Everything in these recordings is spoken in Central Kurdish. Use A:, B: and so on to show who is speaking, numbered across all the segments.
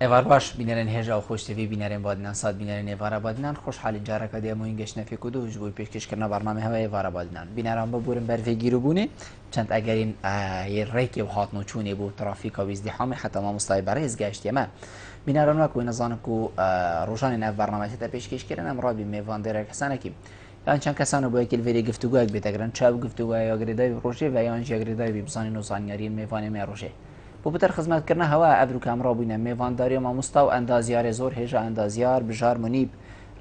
A: ایوار باش بینرن هجا و خوشتوی بینرن بادنان ساد بینرن ایوارا بادنان خوشحالی جارا کدی امو اینگش نفی کدو جبوی پیشکش کردن برنامه هوا ایوارا بادنان بینران با بورن برفی گیرو بونه چند اگر این یه ریکی و هات نوچونی بود ترافیک و ازدحام حتی ما مستای برای ازگشتی ما بینران وکو نزان کو روزان نف برنامه تا پیشکش کردن امرا بی میوان در کسانه کی یان چند کسانو با یکی ویری گفتگو اگ بیتگرن چاب گفتگو یا گریدای روشه و یان جگریدای بی بزانی نوزانیاری میوان می روشه بۆ بتر خزمەتکردنە هەوا ئەبروو کامڕۆ بووینە میێڤانداری و مامۆستا و ئەندازیارێ زۆر هێژە ئەندازیار بژار منیب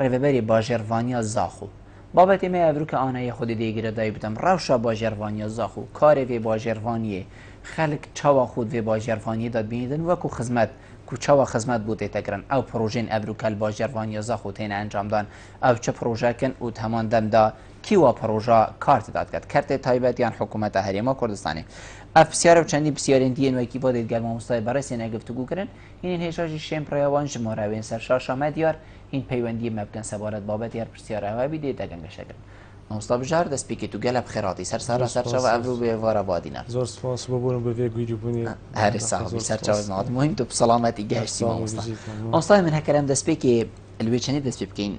A: ڕێڤەبەری باژێڕوانیا زاخو بابەتی مێ ئەبروو کە ئانەیە خودی دێگیرە دای بتەم ڕەوشە باژێڕوانیا زاخو کارێ vê باژێڕوانیê خەلک çawa xود vê باژێڕوانیê da bînîdin wekû xizmet ku çawa xizmet bû têtekirin ew projeyên ebrûkel baژێڕوانیا زاخو têne encamdan ew çi projekin û heman dem da kîwa proja kar tê dadket kertê taybet yan hikûmeta Herêma Kurdistanê ev pisyarê çendî pisyarên diyên wekî bodê gel mamostayê beresê guftugû kirin hînên hêja jî şêm preyawan ji moravên ser şaşa medyar hîn peywendiyê me bikin sebaret babet yar pisyara ew bî dê degengeşekin Mamosta bijar destpêkê tu gelek xêratî ser sara serçava evrû bê vara badînan
B: زۆر سپاس بۆ بوون بە vê گویدیبوونی
A: herî saxbî serçava nat muhim tu salametî gehiştî mamosta mamostayê min heker em destpêkê li wê çendî dest pê bikەین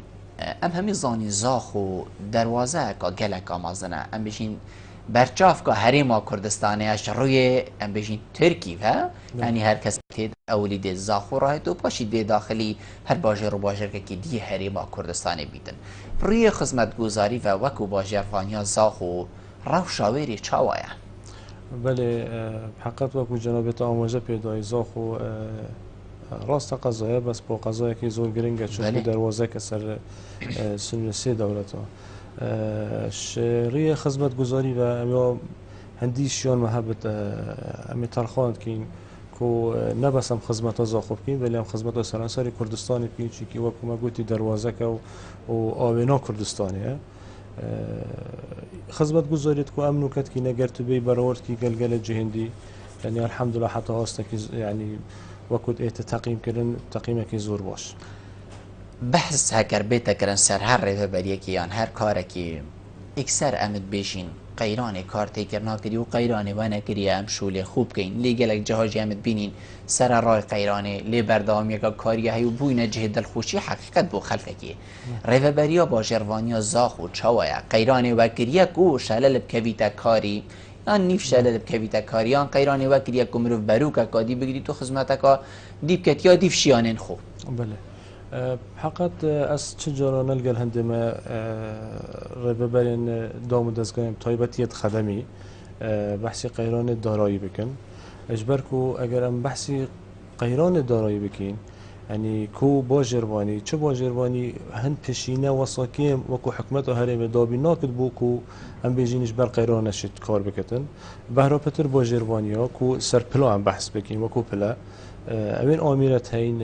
A: em hemî zanîn zax û derwazeyeka gelek amazin e em bêjîn berçavka Herêma Kurdistanê ya ji rûyê em bêjîn Tirkî ve yanî her kes tê ewlî dê zax û rahît û paşî dê daxilî her bajêr û bajêrekekî diyê Herêma Kurdistanê bîtin rûyê xizmetguzarî ve wekû bajarvaniya zax û rewşa wêrê çawa ye
B: بەێ حقت وەکو جەنابێتە ئاماژە پێدای زاخ و ڕاستە قەزایە بەس بۆ قەزایەکی زۆر گرنگە چۆنی دەواازەکە سەر سێ دەولەتەوە ڕێە خزمەت گوزاری و ئەمە هەندی شیان هەبێت ئەمێ تەرخواندکەین و نەبەسم خزمەتە زاخۆ بکەین بەلیان خزمەتە سەرانسەری کوردستانی پێچێکی وەکومە گوتی دەواازەکە و ئاوێنا کوردستانیە خزمەت گوزاریت و ئەمن و کەتکی نەگەرت بێ بەرەوەردکی گەلگەلە جهێندی ینی الحەمدولیلا حتا هاستێکی ینی وەکوت ئێتە تەقیمکردن تەقیمێکی زۆر باش
A: بەحث هەکەر بێتەکردن سەر هەر ڕێڤەبەریەکی یان هەر کارێکی ئیکسەر ئەمت بێژین قەیرانێ کار تێکردناکردی و قەیرانێ وانەکریە ئەم شولێ خوب بکەین لێ گەلک جەهاژی ئەمت بینین سەرە ڕای قەیرانێ لێ بەردەوامیەکە کاریە هەیە و بووینە جهێ دڵخۆشی حەقیقەت بۆ خەلکێکی ڕێڤەبەریە باژێڕوانیا زاخ و چاوایە قەیرانێ وەکریەک و شەلە لە بکەویتە کاری یان نیف شەلە لە بکەویتە کاریان قەیرانێ وەکریەک و مرۆڤ بەروکەکە دی بگریت و خزمەتەکە دی بکەت یا دیف شیانێن خۆ
B: حقت ئەس چ جارە نەلگەل هەندێمە ڕێبەبەرێن دام و دەستگایم تایبەتیت خەدەمی بەحسی قەیرانێت دارایی بکەن ئەجبەر و ئەگەر ئەم بەحسی قەیرانێت دارایی بکەین ئەنی کۆ باژێڕوانی چ باژێڕوانی هەند پێشینە وەساکیم وەکو حکومەت و هەرێمە دابی ناکرد بۆ و ئەم بێژینش بەر قەیرانەشت کار بکەن بەهراپەتر باژێڕوانیە و سەرپلا ئەم بەحس بکەین وەکو پلە ئەوێن ئامیرەت هەین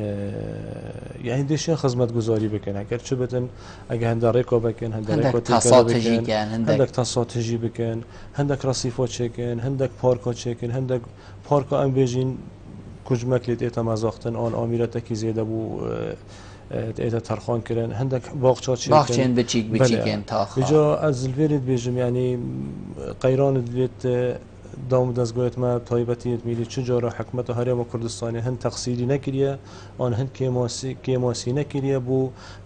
B: یعنی دێشیان خزمەت گوزاری بکەن ئەگەر چ بتن ئەگە هەندە ڕێکۆ بکەن هەندێک تا ساتژی بکەن هەندێک ڕسیفۆ چێکن هەندێک پارکۆ چێکن هەندێک پارکۆ ئەم بێژین کوژمەک لێت ئێتە مەزاختن ئان ئامیرەتێکی زێدە بوو ئێتە تەرخوانکردن هەندێک باخچا
A: باخچێن بچیک بچیکێن
B: تاجا ئەز زلێرت بێژم ینی قەیرانت بێت دام دەستگوێتمە تایبەتیت میلی چ جارە حکومەتە هەرێمە کوردستانی هەند تەقسیری نەکریە ئان هەند کێماسی نەکریە بۆ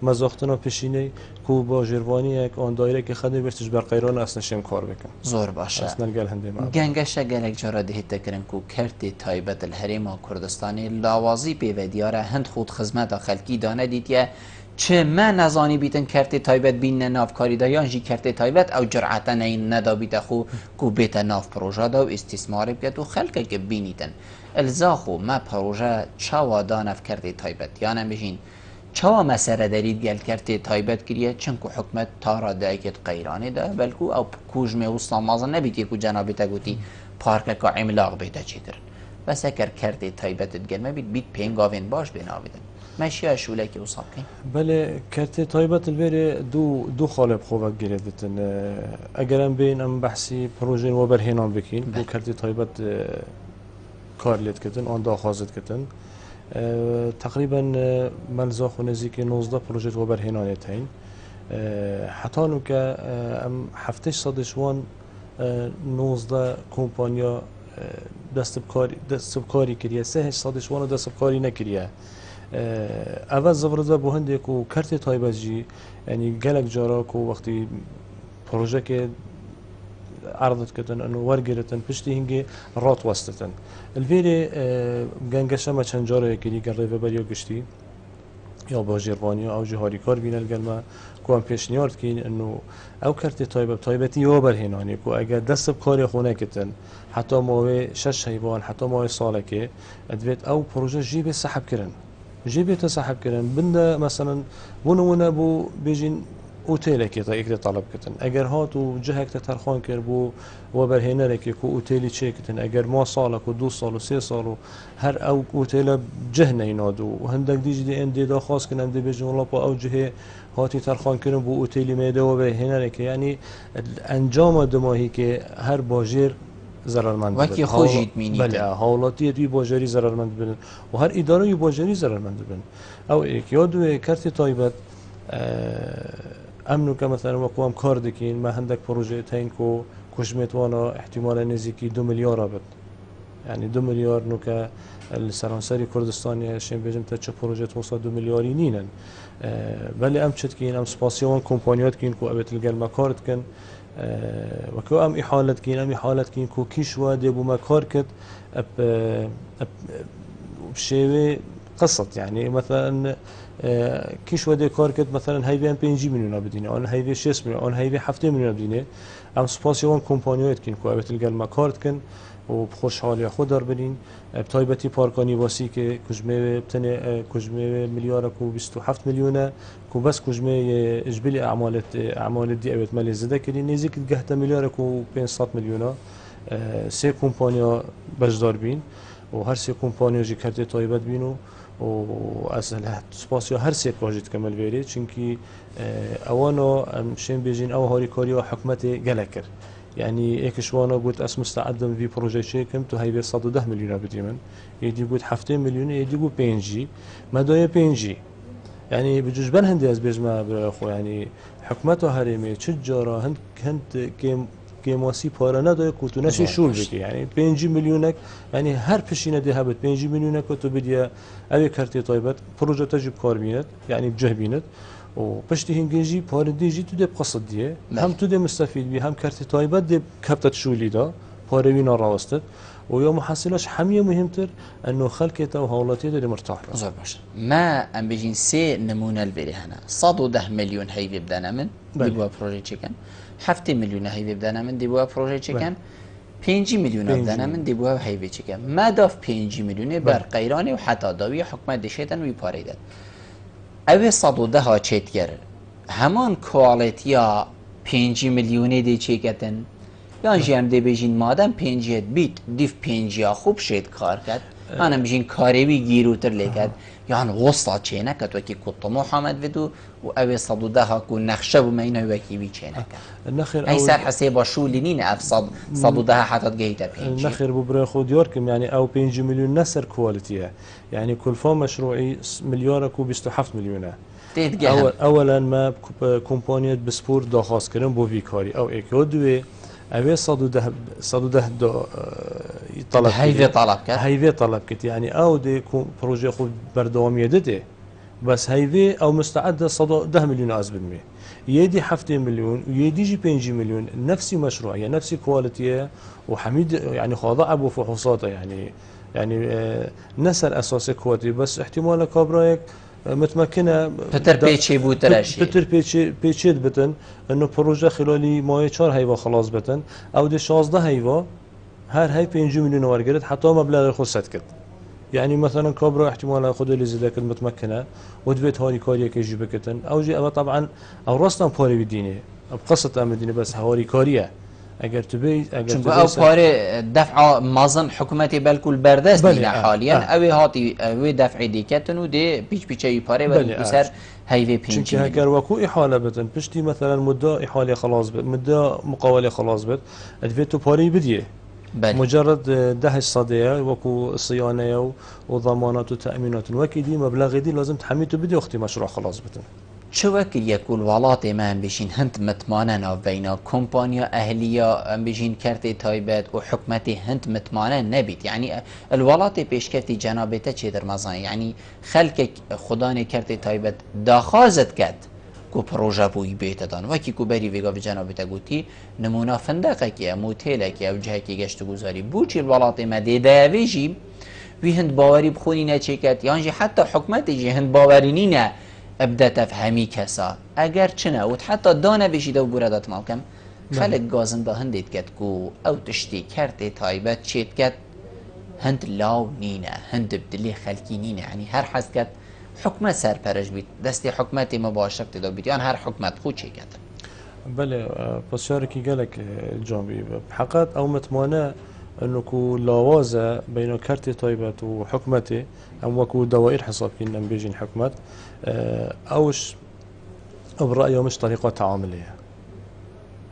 B: مەزاختنە پێشینەی کو باژێڕوانیەک ئان دایرێکی خەدە بێتش بەر قەیران ئەسنە شێم کار بکەن
A: زۆر باشە
B: نەرگەل هەندێ
A: گەنگەشە گەلێک جارە دەهێتەکردن و کەرتی تایبەت هەرێما کوردستانی لاوازی پێوە دیارە هەند خود خزمەتە خەلکی دانە دیتە چه ما نزانی بیتن کرتی تایبەت بینە نافکاریدا یانجی کرتی تایبەت ئەو جرعەتە نەین نەدا بیتە خو کو بێتە ناف پرۆژادا و ئیسtismاری بکات و خەلکێکە بینیتن ئەلزاخ و ما پرۆژە چاوا دانەف کرتی تایبەت یانە بژین چاوا مەسەرە دەریت گەل کرتی تایبەت کریە چنکو حکومەت تارا دایکت قەیرانێدا بەلکو ئەو کوژمێ و سامازە نەبیتی و جەنابێتە گوتی پارکەکە عیملاق بێتە چیترن بەس ئەگەر کرتی تایبەتت گەلمە بیت پێنگاوێن باش بێناویدن ماشي شولێکی وساقی
B: بەێ کەرتێ تایبەت لێرێ دوو خاڵێ خۆڤک گرێتن ئەگەرم بین ئەم بەحسی پرۆژین وە بەرهێنان بکەین بۆ کەرتی تایبەت کار لێتکردن ئەوان داخوازتکردن تقریبا مەلزاخ و نزیکە 19 پرۆژێت وە بەرهێنانێت هەین حتانو کە ئەم هەفتەی سەدشوان 19 کۆمپانیا دست بکاری کریه 3 وانه دست بکاری نکریه اول زبرده بو هنده کو کرت تایبت جی یعنی گلک جارا کو وقتی پروژه که عرضت کردن انه ورگرتن پشتی هنگی رات وستتن الویری گنگشه ما چند جاره کلی گره و بریو گشتی یا با جربانی او جهاری کار بین الگلمه کو هم پیشنیارد کین انه او کرت تایبتی یا برهنانی کو اگر دست بکاری خونه کتن حتی ماوی 6 حیوان حتی ماوی ساله که ادویت او پروژه جیب سحب کرن جيبي تسحب كرن بندا مثلا بونونا بو بيجين اوتيل كي طلب كتن اگر هاتو جهك تترخان كر بو وبرهنه لك كو اوتيلي تشيكتن اگر ما صالك و 2 سال و 3 سال هر او اوتيل جهنه ينادو وهندك دي ان دي دا خاص كنم دي بيجون لا او جهه هاتي ترخان كرن بو اوتيلي ميدا وبرهنه لك يعني انجام دماهي كي هر باجر ضررمند
A: وکی خوشید مینید
B: بله حالاتی توی باجری ضررمند بودن و هر اداره باجری ضررمند بودن او یک یادو کرت تایبت امنو که مثلا وقوام کار دکین ما هندک پروژه تاین کو کشمتوانا احتمال نزدیکی 2 میلیارد بد یعنی 2 میلیارد نو که السرانسری کردستانی شیم بجم تا چه پروژه توسط 2 میلیاری نینن ولی ام چت کین ام سپاسیون کمپانیات کین کو ابت الگل مکارت کن وكو ام إحالة كين كو كيشوا ديبو ما كاركت بشيوي قصة يعني مثلا كيشوا دي كاركت مثلا هايفي ام 5 مليون بدينه اون هايفي 6 مليون اون هايفي 7 مليون بدينه ام سباسيون كومبانيات كين كو ابت القل ما كارت كن وبخوشحالي خود دار برين بتايبتي باركاني واسي كي كجمه بتني كجمه مليار كو 27 مليون كو بس كجمه اجبلي اعمال دي ابت مالي زده كدي نزيك قهته مليار كو 500 مليون سي كومبانيا بجدار بين وهر سي كومبانيا جي كارتي تايبت بينو واصلا سباسيو هر سي بروجيت كمل فيري چونكي اوانو شين بيجين او هاري كاري وحكمتي جلكر يعني ايكش وانا قلت اس مستعد في بروجي شيكم تو هاي 110 مليون بدي من يدي قلت 7 مليون يدي قلت بي ان جي ما دويه بي ان جي يعني بجوج بن هندي از بيجما برخو يعني حكمته هرمي تجاره هند كيماسي بارا ندايه كوتو نشي شول بكي يعني 5 مليونك يعني هر بشينه دي هبت 5 مليونك تو بدي ابي كارتي طيبت بروجي تجيب كار بينت يعني بجه بينت وبشتي هنجي باردي جي تو دي بقصد دي هم تو دي مستفيد بي هم كارتي تايبت دي كابتت شولي دا باروينا راوستت ويوم محصلش حميه مهمتر انه خلقته وهولاتي دي مرتاح
A: زور باش ما ام بيجين سي نمونه البري هنا 110 مليون هيفي بدانا من ديبوا بروجي تشيكن 7 مليون هيفي بدانا من ديبوا بروجي تشيكن 5 مليون بدانا من ديبوا هيفي تشيكن ما داف 5 مليون بر قيراني وحتى داوي حكمه دشيتن وي پاريدن اوه 110 ها چیت کرد همان کوالیتیا 5 میلیونی دی چیکتن یا جیم دی بیشین مادم 5 بیت دیف 5 خوب شد کار کرد انا بیشین کاری بی گیروتر لیکد یعنی غصه چینه کت وکی کت محمد ودو و اوه 110 ها کو نقشه بو مینه وکی بی چینه کرد ای سر حساب شولی نینه اف 110 حتی گیت 5
B: نخير ببرا خود يوركم يعني او 5 مليون نسر كواليتيه يعني كل فو مشروعي مليار كو 27 مليون اولا ما كومبانيات بسبور داخاص كرن بو فيكاري او ايكو دوي اوه 110 طلب هيفي طلب كت يعني او دي بروجي خود بردواميه دته بس هيفي او مستعد 110 مليون از بالمية يدي 7 مليون ويدي جي 5 مليون نفسي مشروع يعني نفسي كواليتي وحميد يعني خاضع ابو فحوصاته يعني نسر اساسي كواليتي بس احتمال كابرايك متمكنه
A: بتر بيتشي بوتراشي
B: بتر بيتشي بتن انه بروجه خلالي ماي 4 هيوا خلاص بتن او دي 16 هيوا هاي 5 مليون ورقت حتى مبلغ خصت كد يعني مثلا كابرا احتمال خذ اللي زي كد متمكنه ودبيت هاري كاريا كيجي بكتن او جي طبعا او راسنا باري بدينه بقصه امدينه بس هاري كاريا اگر تبي
A: او باري دفع مازن حكومتي بالكل بردست دينا حاليا او هاتي او دفع ديكتن ودي بيچي باري بسر هيفي بينجي
B: چونكه اگر وكو احاله بتن بشتي مثلا مده احاله خلاص بت مده مقاوله خلاص بت ادفيتو باري بديه مجرد 10 صديه وكو صيانه وضمانات وتامينات وكيدي مبلغ دي لازم تحميته بدي اختي مشروع خلاص بتن
A: چه يكون الولاط ما ام بيشين هند متمانن بين كومبانيا اهليه ام بيشين كرتي تايبت وحكمتي هند متمانن نبيت يعني الولاط بيشكفتي جنابته چه در مزان يعني خلق خداني كرتي تايبت داخازت كد کو پروژه بوی بیت دان وکی کو بری ویگا جنابته گوتی نمونه فندقه کی موتیله کی او جه کی گشت گذاری بوچی الولاط ما دیده ویجی وی هند باوری بخونی نه چیکت یعنی حتی حکمت جی هند باوری نه ابدا تفهمی کسا اگر چنه و حتی دانه بشید و برادت مالکم خلق گازن ده هندید کت کو او تشتی کرده تایبت چیت کت هند لاو نینه هند بدلی خلکی نینه يعني هر حس کت حکمت سرپرش بید دستی حکمتی مباشر تدا بید یعنی هر حکمت خود چی کت
B: بله بس شاركي قالك جامبي بحقات او متمانه انه كو لاوازه بين كرتي طيبات وحكمتي ام وكو دوائر حساب كنا بيجين حكمت اوش برأيي مش طريقه تعامليه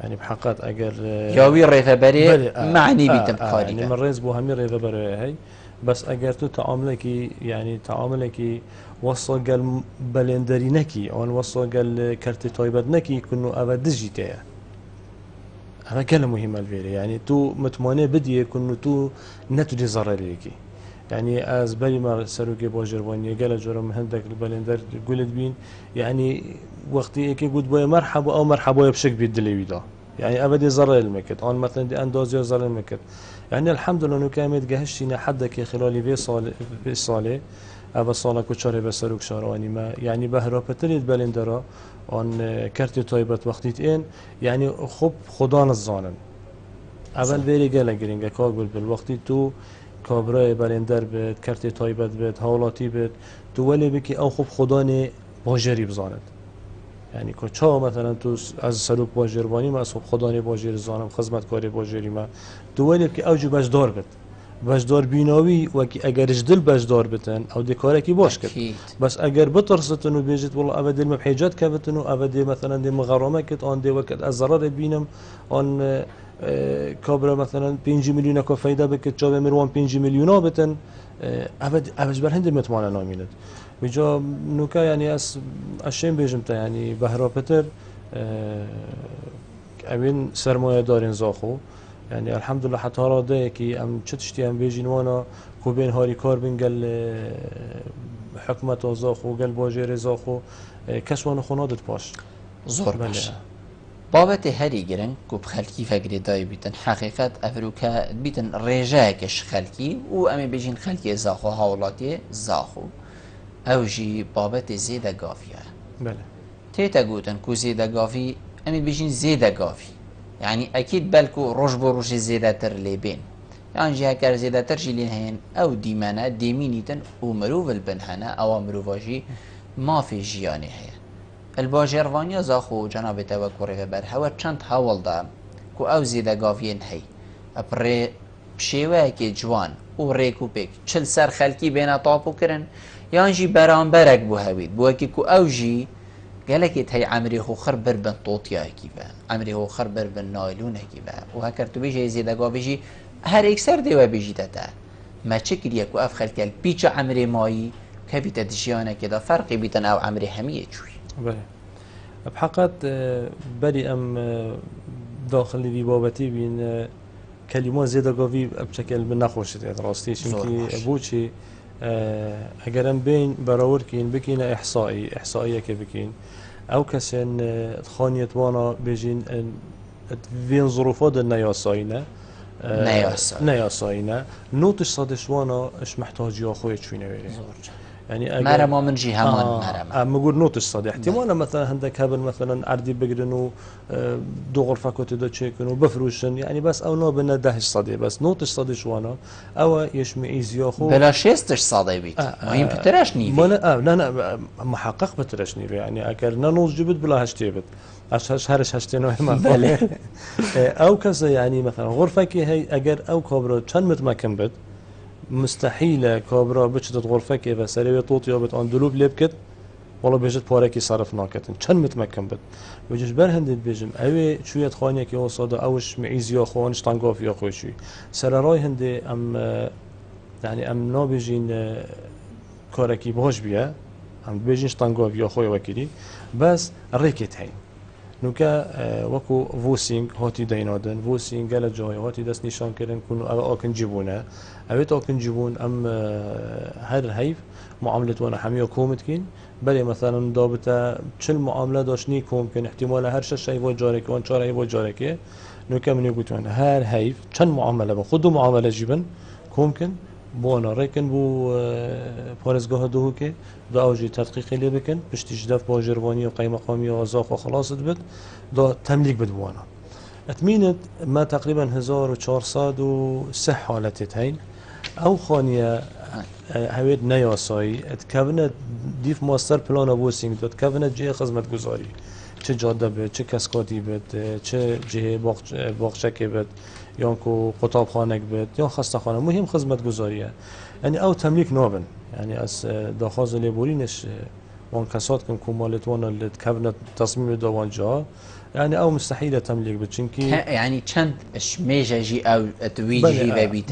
B: يعني بحقات اجر
A: ياوي ريفا بري معني بيتم بخارجه
B: يعني من ريز بو همي ريفا بري هي بس اگر تو تعاملك يعني تعاملك وصل قال بلندري نكي او وصل قال كرتي طيبات نكي كنو ابدجي تاع هذا كلام مهم الفيري يعني تو متمانه بدي كنو تو نتو ضرر ليكي يعني از بالي ما سروكي باجرباني قال جرم هندك البلندر قلت بين يعني وقتي كي قلت بويا مرحبا او مرحبا بشك بيدلي ويدا يعني ابدي ضرر المكت انا مثلا دي اندازيا ضرر المكت يعني الحمد لله انه كانت جهشتينا حدك خلال في صالة ابا صالة كشاري بسروك شارواني ما يعني بهرا بتريد بلندرا آن کرتی تایبت وقتیت این یعنی خوب خدا نزانن اول بری گله گرینگه کار بل وقتی تو کابرای بلندر بید کرتی تایبت بید حالاتی بید تو ولی بکی او خوب خدا نه باجری بزاند يعني كوچا مثلا تو از سلوك باجرباني ما خوب خدا نه باجری زانم خدمتکاری باجری ما تو ولی بکی اوجی بجدار بید بجدار بیناوی و کی اگرش دل بجدار بتن او دکاره کی باش کرد بس اگر بترستن و بیجت والله ابد المبحجات كفتن و ابد مثلا دي مغرمه كت ان دي وقت الضرر بينم ان كابرا مثلا 5 مليون كو فايده بك جاب مروان 5 مليون بتن ابد بر هند متمانه نامينت بجا نوكا يعني اشين بيجمت يعني بهرا بتر امين سرمایه دارین زاخو يعني الحمد لله حتى راده كي ام تشتي ام بيجين وانا كوبين هاري كاربين قال حكمة زاخو قال باجير زاخو كسوان خنادت باش
A: زور باش بابت هری گرن کو بخلکی فکری دای بیتن حقیقت افروکا بیتن رجاکش خلکی و امی بيجين خلکی زاخو هاولاتی زاخو او جی بابت زیده گافیه
B: بله
A: تیتا گوتن کو زیده گافی امی بيجين زیده گافی يعني أكيد بالكو روش بروش زيادة تر لبين يعني جهة كار زيادة تر جيلين هين أو ديمانا ديمينيتن ومروف البنهانا أو مروفاجي ما في جياني هي الباجيروانيا زاخو جناب توكوري برهوا چند هاول دا كو أو زيادة قافين هي أبري بشيوه كي جوان و ريكو بيك چل سر خلقي بينا طابو كرن يعني جي برانبرك بو هويد بو اكي كو أو جي قالك هي عمري هو خربر بن طوطيا كيفا عمري هو خربر بن نايلون كيفا وهكرتو بيجي زيدا قا بيجي هر اكسر ديوا بيجي تتا ما تشكل يكو افخل كال بيتش عمري ماي كبيتا دجيانا كده فرقي بيتن او عمري همية شوي
B: بله بحقات بري ام داخل دي بابتي بين كلمات زيدا قافي بشكل من نخوش راستي شنكي بوشي اگر ام بین براور کین بکین احصائیه که بکین او کسین خانیت وانا بجین وین ظروفات نیاساینه نیاساینه نوتش صادش وانا اش محتاجی آخوی چوینه بری يعني
A: مرما من جهة مرما
B: مقول نوتش صادي احتمالا مثلا عندك هبل مثلا عردي بقرنو دو غرفة كنت دا تشيكنو بفروشن يعني بس او نو بنا دهش صادي بس نوتش صادي شوانا او يشمعي زياخو
A: بلا شيستش صادي بيت مهم بتراش نيفي
B: ما لا محقق بتراش نيفي يعني اكر نانوز جبت بلا هشتيبت هرش هشتينو ما او كذا يعني مثلا غرفة كي هي اگر او كابرا چند متمكن بد مستحيل كابرا بتشتت غرفة كيف سريع طوط يابت عن دلوب لبكت والله بيجت باركي صرف ناكتن كان متمكن بد بيجش برهند بيجم اوي شوية خانية كي وصاده اوش معيز يا خوانش تنقاف يا خوي شوي سراراي هندي ام يعني ام نابيجين كاركي باش بيا ام بيجينش تنقاف يا خوي وكيلي بس ڕێکێت هەین نوکە وەکو ڤۆسینگ هاتی دەینادن ڤۆسینگ گەلە جاهای هاتی دەست نیشانکردن کون ئەوە ئاکنجی بوونە ئەوێت ئاکنجی بوون ئەم هەر هەیف معاملت وانە هەمیە کۆمتکین بەێ مەثلا دابتە چل معاملە داشتنی کۆمکن احتیمالە هەر شەشەی بۆ جارێکی وان چارەی بۆ جارێکێ نوکە منێ گوتوانە هەر هەیف چەند معاملە بە خود و معاملە جیبن کۆمکن بۆنە ڕێکن بوو پارێزگاهە دووکێ دا ئەوژی تەدقیقی لێ بکەن پشتیش دەف بۆ ژێربانی و قەیمەقامی و زاخ و خلاصت بێت دا تەملیک بدوانە ئەتمینت ما تقریبا 1403 حالەتێت هەین ئەو خانیە هەوێت نەیاسایی ئەتکەونە دیف ماستەر پلانە بۆسینگ دەتکەونە جێ خزمەتگوزاری چه جاده بێت چه کەسکاتی بێت چه جێ باخچەکێ بێت یان کو قوتابخانێک بێت یان خەستەخانە مهم خزمەتگوزاریە یعنی ئەو تەملیک نابن یعنی ئەس داخوازە لێبورینش وان کەسات کەم کۆماڵێتوانە لێت کەونە تەسمیمی داوانجا يعني او مستحيل تملك بتشنكي
A: يعني چند شميجي او تويجي ببيت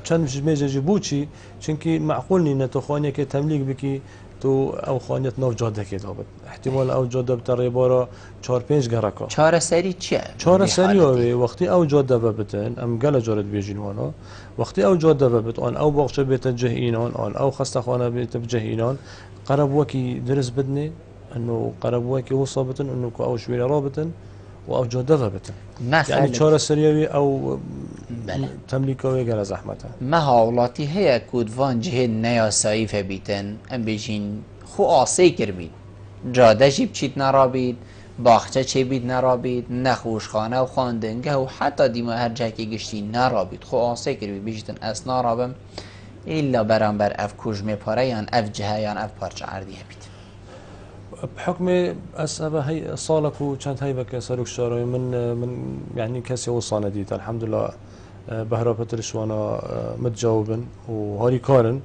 B: چند شميجي بوچي چنكي معقول ني نتوخانيه كي تملك بكي تو او خانيت ناف جاده كي دابت احتمال او جاده بتري بارا 4 5 گرکا
A: 4 سری چیه
B: 4 سری وقتی او جاده ببتن ام گله جارت بيجين وانا وقتی او جاده ببت ان او باغچه بيت جهينان ان او خستخانه بيت بجهينان قرب وكي درس بدني انه قرب وكي وصابتن انه او شويه رابطن او جاده ببتن يعني 4 سریوی او تملیکاوی گله زحمته
A: ما هاولاتی هيا کودوان جهه نیاسایی فبیتن ام بیجین خو آسی کر بید جاده جیب چیت نرابید باخچه چه بید نرابید نخوشخانه و خواندنگه و حتی دیما هر جا که گشتی نرابید خو آسی کر بید بیجتن اس نرابم ایلا برانبر اف کجمه پاره یان اف جهه یان اف پارچه عردیه بید
B: بحكم أسباب هي صالك وكانت هاي بك سالوك شاري من يعني كاسي وصانا ديت الحمد لله بهربة الشوانا متجاوبن وهاري كارن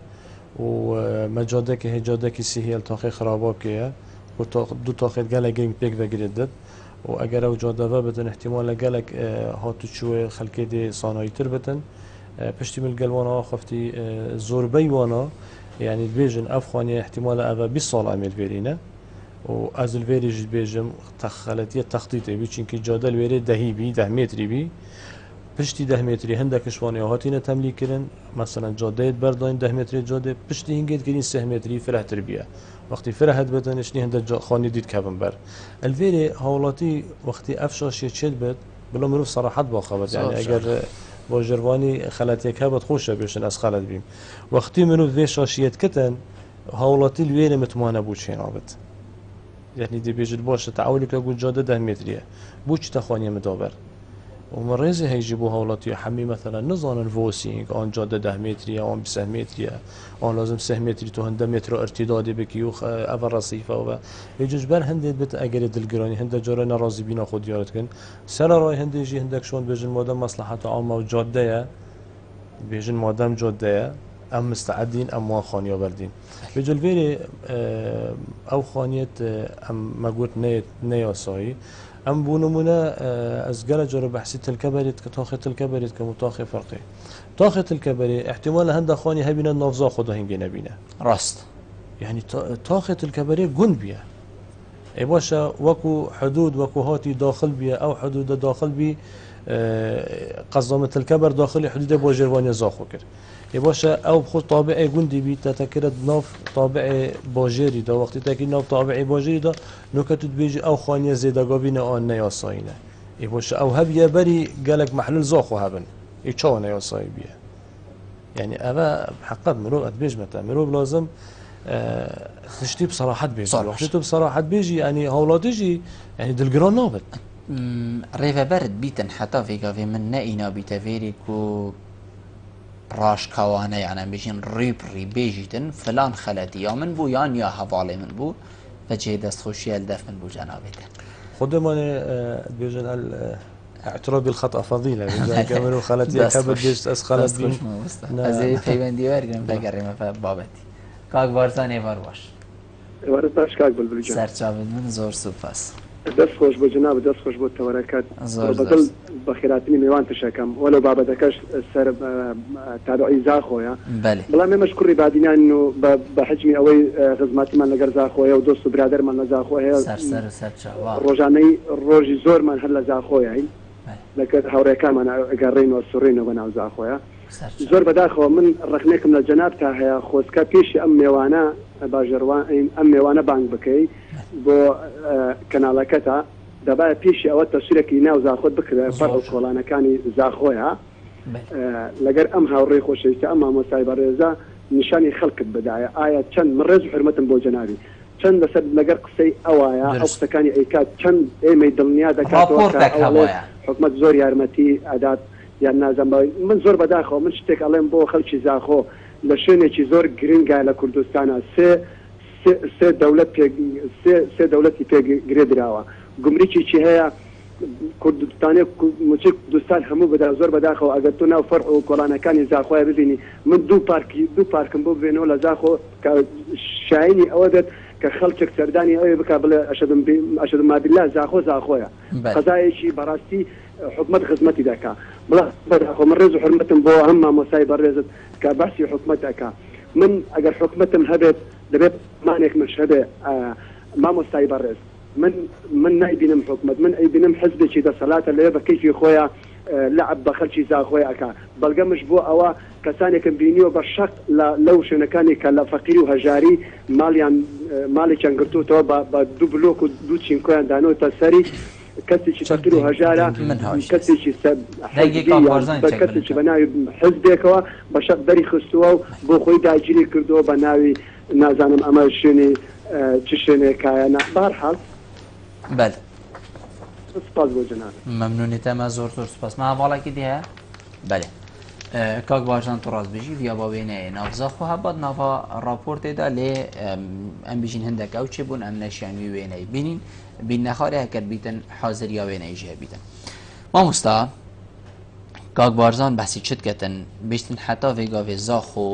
B: ومجادك هي جادك سهيل تاخي خراباب كيا ودو تاخي جالك جينج بيك بجردد وأجر أو جادة بتن احتمال جالك هاتو شوي خلكي دي صانعي تربتن بشتي من الجلوانا خفتي زوربي وانا يعني البيجن أفخاني احتمال أبا بالصال عمل بيرينا و از الویری جد بیجم تخلطی تخطیطی بی چون که جاده الویری دهی بی 10 متری بی پشتی 10 متری هندکش وانی هاتین تملیک کردن مثلا جاده برداین 10 متری جاده پشتی هنگید کردین 3 متری فرح تربیه وقتی فرحت بدنش نی هند خانی دید کبن بر الویری حوالاتی وقتی افشاشی چل بد بلا مروف صراحت با خبر يعني اگر با جروانی خلطی کبد خوشه بشن از خلط بیم وقتی مروف وی شاشیت کتن حوالاتی الویری متمانه بود شینابت يعني دي بيجي باشه تعاولك اقول جاده 10 متريه بوش تخوانيه مدابر ومريزي هيجيبوا هولاتي حمي مثلا نظام الفوسينج ان جاده 10 متريه ان 20 متريه ان لازم 6 متر تو هند متر ارتدادي بكيو اول رصيفه و يجوج بر هند بت اگر دلگراني هند جاره ناراضي بينا خود يارتكن سر راي هند يجي هندك شلون بيجن مادام مصلحه عامه وجاده بيجن مادام جاده ام مستعدين ام ما خانيه بردين بجل فيري او خانيت ام ما قلت نياساي ام بونمونه از قال جرب بحثي الكبريت كتاخت الكبريت كمتاخي فرقي تاخت الكبري احتمال هند خاني هبينا نافزا خدا هنجي نبينا
A: راست
B: يعني تاخت الكبري جند بيا اي باشا وكو حدود وكو هاتي داخل بيا او حدود داخل بي قصدمة الكبر داخل حدود باجرواني زاخو كر يباشا او خود طابعي جندي بي تتكرد ناف طابعي باجري دا وقتی تاكي ناف طابعي باجري دا نكتت بيجي او خانية زيدگاوين آن نياساينه يباشا او هبيا بري قالك محلل زاخو هبن يچاو نياساي بيه يعني اما حقا مروب اتبيج متى مروب لازم تشتي بصراحة بيجي وقتی بصراحة بيجي يعني هولاتيجي يعني دلگران نابد
A: ريفا برد بيتن حتى في من نائنا بتفيري كو راش كوانه يعني بيجين ري بيجيتن فلان خلتي يا من بو يان يا حوالي من بو فجي دست خوشي الدف من بو جنابته
B: خدمانه بيجن اعتراف بالخطأ فضيلة بيجن كامل خلتي كبد بيجت از خلت بين
A: از پیوندی ورگم بگریم بابتی کاک بارزان ایوار باش
C: ایوار باش کاک بلبلی جان
A: سرچاوید من زور سوپاس
C: دەست خۆش بۆ جناب دەست خۆش بۆ تەوەرەکەت بەدڵ بە خێراتنی میوان تشەکەم وەلو بابەتەکەش سەر تابعی زاخۆیە بەڵام ئێمەش کوڕی بادینان و بە حجمی ئەوەی خزماتیمان لەگەر زاخۆیە و دۆست و برادەرمان لە زاخۆ هەیە ڕۆژانەی ڕۆژی زۆرمان هەر لە زاخۆیین لەگەر هاوڕێکانمان ئەگەڕێنەوە سوڕێنەوە بەناو زاخۆیە زۆر بەداخەوە من ڕخنێکم لە جەناب تا هەیە خۆزکە پێشی ئەم میێوانە باژەڕوان ئەم میێوانە بانگ بکەیت بۆ کەناڵەکەتە دەبایە پێشی ئەوە تەسویرێکی ناو زاخۆت بکرێت فەرق و کۆڵانەکانی زاخۆیە لەگەر ئەم هاوڕێی خۆشەویستە ئەم مامۆستای بەڕێزە نیشانی خەڵکت بدایە ئایا چەند من ڕێز و حرمەتم بۆ جەنابی چەند لەسەر لەگەر قسەی ئەوایە ئەو قسەکانی ئەیکات چەند ئێمەی دڵنیا دەکاتەوە حکومەت زۆر یارمەتی ئەدات یان نازانبەوەی من زۆر بەداخەوە من شتێک ئەڵێم بۆ خەڵکی زاخۆ لە شوێنێکی زۆر گرنگە لە کوردستانە سێ دەوڵەتی پێگرێ دراوە گومریکێکی هەیە کوردستانی موچی کوردستان هەموو بەدا زۆر بەداخەوە ئەگەر تۆ ناو فەرق و کۆڵانەکانی زاخۆیە ببینی من دوو پارکم بۆ ببێنەوە لە زاخۆ کە شاینی ئەوە دێت کە خەڵکێک سەردانی ئەوێ بک بڵێ ئەشهد ما بالله زاخۆیە قەزایەکی بەڕاستی حکومت خزمەتی دەکا بەداخۆ من ڕێز و حرمەتم بۆ هەم مامۆسای بەڕێزت کە باسی حکومت دەکا من ئەگەر حکومتم هەبێت دەبێت مانێک مش هەبێ مامۆستای بەڕێز من نایبینم حکومت من ئەیبینم حزبێکی دەسەڵاتە لێ بە کەیفی خۆیان لعب بە خەڵکی زاخۆی ئەکا بەڵگەمش بۆ ئەوە کەسانێکم بینیوە بە شەق لەو شوێنەکانی کە لە فەقیر و هەژاری ماڵێکیان گرتوتەوە بە دوو بلۆک و دوو چینکۆیان دانەوەتە سەری کەسێکی فەقیر و هەژارە کەسێکی کەسێکی بە ناوی حزبێکەوە بە شەق دەری خستووە و بۆ خۆی داگیری کردووە بە ناوی نازانم ئەمە شوێنی چ شوێنێکایە بەهەرحاڵ
A: بەڵێ
C: سپاس بۆ جەناب
A: مەمنونیتەمە زۆر سپاس ما هەواڵێکی دی هەیە بەڵێ کاک باژان تو ڕاستبژی ویا با وێنەیە ناوزاخۆ هەبات ناوا راپۆرتێدا لێ ئەم بژین هەندێک ئەو چێ بوون ئەم نەشیانوی وێنەی بینین بین نەخوارێ هەکرد بیتن حاضر یا وێنەی ژێ بیتن مامۆستا کاک بارزان بەسی چت کەتن بیشتن حتا وێگاوێ زاخۆ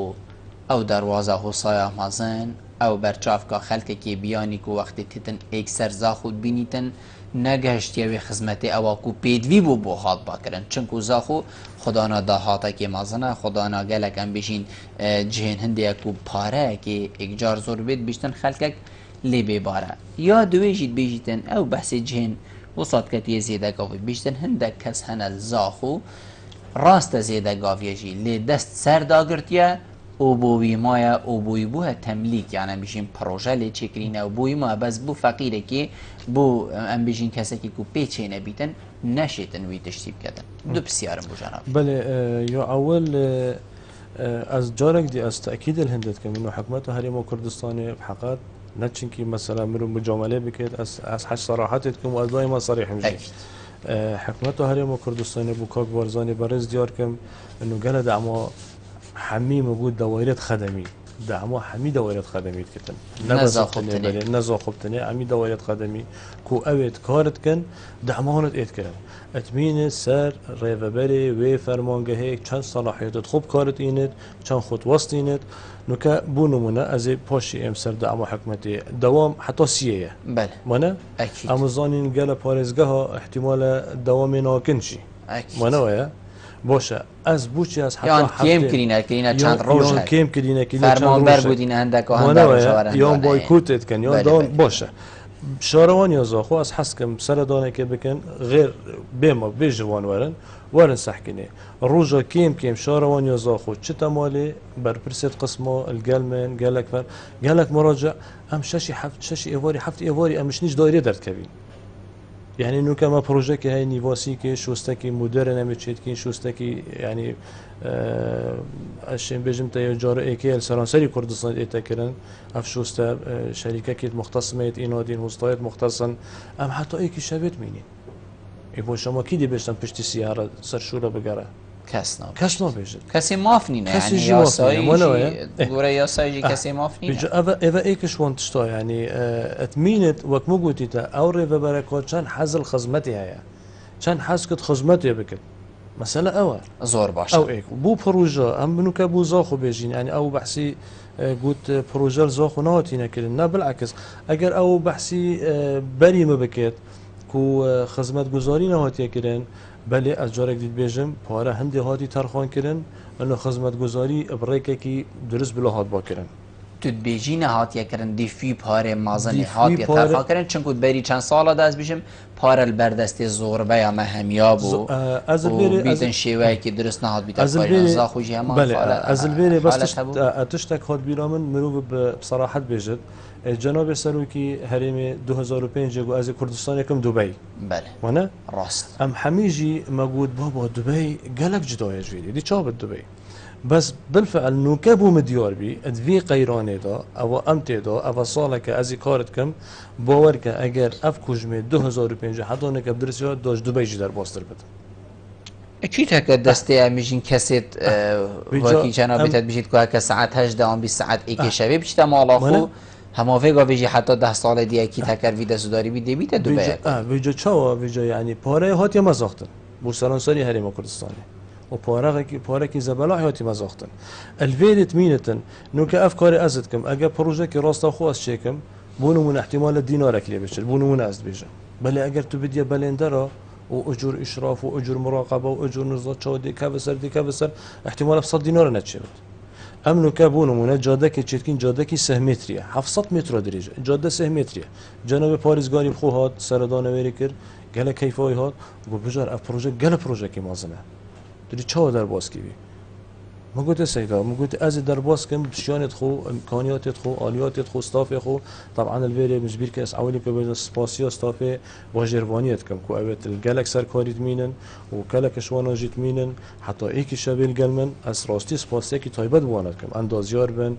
A: ئەو دەواازە هۆسایە مازن ئەو بەرچافکە خەلکێکی بیانی و وەختی تتن ئێکسەر زاخۆت بینیتن نەگەشتیەوێ خزمەتی ئەوە و پێدوی بوو بۆ هاات باکردن چنکو زاخۆ خوددانا داهاتێکی مازنە خوددانا گەلەکەم بژین جهێن هەندێک و پارەیەکی ئێکجار زۆر بێت بیشتن خەلکێک لێ بێبارە یا دوێژیت بێژیتن ئەو بەسی جهێن وساتکەتیە زێدەگاوی بیشتن هەندێک کەس هەنە زاخۆ ڕاستە زێدەگاوێژی لێ دەست سەرداگرتیە ئەو بۆوی مایە ئەو بووی بووە تەملیک یانە بژین پرۆژە لێ چێکرینە و بووی ما بەس بوو فەقیرێکی بۆ ئەم بژین کەسێکی و پێچێنە بیتن نەشێتن وی تشتی بکەن دوو پرسیارم بۆ جەناب
B: بەڵێ یا ئەوەل ئەس جارێک دی ئەس تەکید هەندێت کە من حکومەت هەرێمە کوردستانی بحقات نەچینکی مەسەلا مرۆ مجاملە بکرێت ئەس حەج سەراحەتێت کەم و ئەدوای ما صریح حکومەت هەرێمە کوردستانی بوو کاک بارزانی بەڕێز دیارکەم ئەنو گەلە دەعما حمیم بود دوایرت خدمی دعما حمی دوایرت خدمی کردن نزا خوبتنی حمی دوایرت خدمی کو اوید کارت کن دعمانت اید کردن اتمین سر ریوبری و فرمانگهی چند صلاحیت خوب کارت اینت چند خود وسط اینت نوکه بو نمونه از پاشی ام سر دعما حکمتی دوام حتی سیه
A: بله
B: منه امازانین گل پارزگاه ها احتمال دوام ناکنشی منه ویا باشه از بوچی از حتی
A: یان کیم کرینه چند روز
B: یان کیم کرینه
A: فرمان بر بودین هندک و هندک شوارن
B: یان بایکوتت کن یان دان باشه شاروان یا زاخو از حس کم سر دانه که بکن غیر بما بجوان ورن سحکنه روزا کیم شاروان یا زاخو چه تمالی بر پرسید قسمه الگلمن گلک فر گلک مراجع ام ششی ایواری هفت ایواری امش نیش دایره درد کبین يعني انه كما بروجي كي هاي نيفاسي كي شوستكي مودرن متشيت كي شوستكي يعني اشين بجم تا جار اكي السرانسري كردستان اتكرن اف شوستا شركه كي مختصمه انادين هوستايت مختصن ام حتى ايكي شبت مينين اي شما کی دی بشتن پشت سیاره سرشوره بگره کس نبیشه
A: کسی ماف نینه
B: کسی
A: یعنی یاسایی گوره یاسایی کسی ماف نینه
B: اوا ایکش وانتشتا یعنی اتمینت وقت مگوتی تا اوره و برکات چند حزل خدمتی هیا چند حز کت خدمتی بکن مثلا اوا
A: زور باشه
B: او ایک بو پروژه ام بنو که بو زاخو بیجین یعنی او بحثی قلت پروژه زاخو نهاتینه کردن نه بالعکس اگر او بحثی بری مبکت کو خدمت گذاری نهاتیه کرن بله از جارك دید بیجم پاره هندی هاتی ترخان کرن انه خدمت گذاری بريكه کی درست بلا هات با کرن
A: تدبیجی نهاتیه کرن دیفی پاره مازنی هاتیه ترخان کرن چون بری چند سال دست بیشم پاره البردستی زوربه یا مهمیاب و بیتن شیوه که درست نهات بیتن پاره نزا خوشی همان
B: بله از البیره بس تشتک هات بیرامن مروب بصراحت بیجد جناب سروکی هرم 2005 جو از کردستان یکم دبی
A: بله
B: وانا
A: راست
B: ام حمیجی مجود بابا دبي قالك جداية جويدي دي شاب دبي بس بالفعل نوكبو مديار بي ادفي قيراني دا او امتي دا او صالك ازي كارتكم باورك اگر اف كوجمي 2005 حتى انك بدرسيا داش دبي جي در باستر بد
A: اكيد هكا دستي اميجين كاسيت وكي جناب بيت بيجيت كو هكا ساعات 8 ام 20 ساعت ايكي شباب بيجتا مالاخو هما فيجا بيجي حتى 10 سال دي اكيد هكر فيدا سوداري بي بيت دبي
B: بيجا چاوا بيجا يعني پاره هات يا مزاختن بو سرانساري هرم كردستاني و پاره کی زباله حياتي مزاختن الفيدت مينتن نو كافكار ازدكم اجا بروجه كي راستا خو اس شيكم بونو من احتمال دينارك لي بشر بونو من از بيجا بل اگر تو بدي بلندرا واجور اشراف واجور مراقبه واجور نظام شودي كبسر احتمال ب 100 دينار نتشبت امنو كابونو من جاده كي تشكين جاده كي 100 متريه 700 متر درجه جاده 100 متريه جناب پاریزگاری بخو هات سردان ويركر قال كيفاي هات وبجار اف بروجه قال بروجه كي مازنه دری چه در باز کی ما قلت سيدا ما قلت از در باز كم بشيانت خو امكانيات خو اليات خو ستاف خو طبعا الفيري مجبير كاس اولي كبير سباسيو ستاف واجربانيت كم كو ابت الجالك سر كاريت مينن وكلك شوانا جيت مينن حتى ايكي شابيل قلمن اس راستي سباسيه كي تايبت بوانت كم اندازيار بن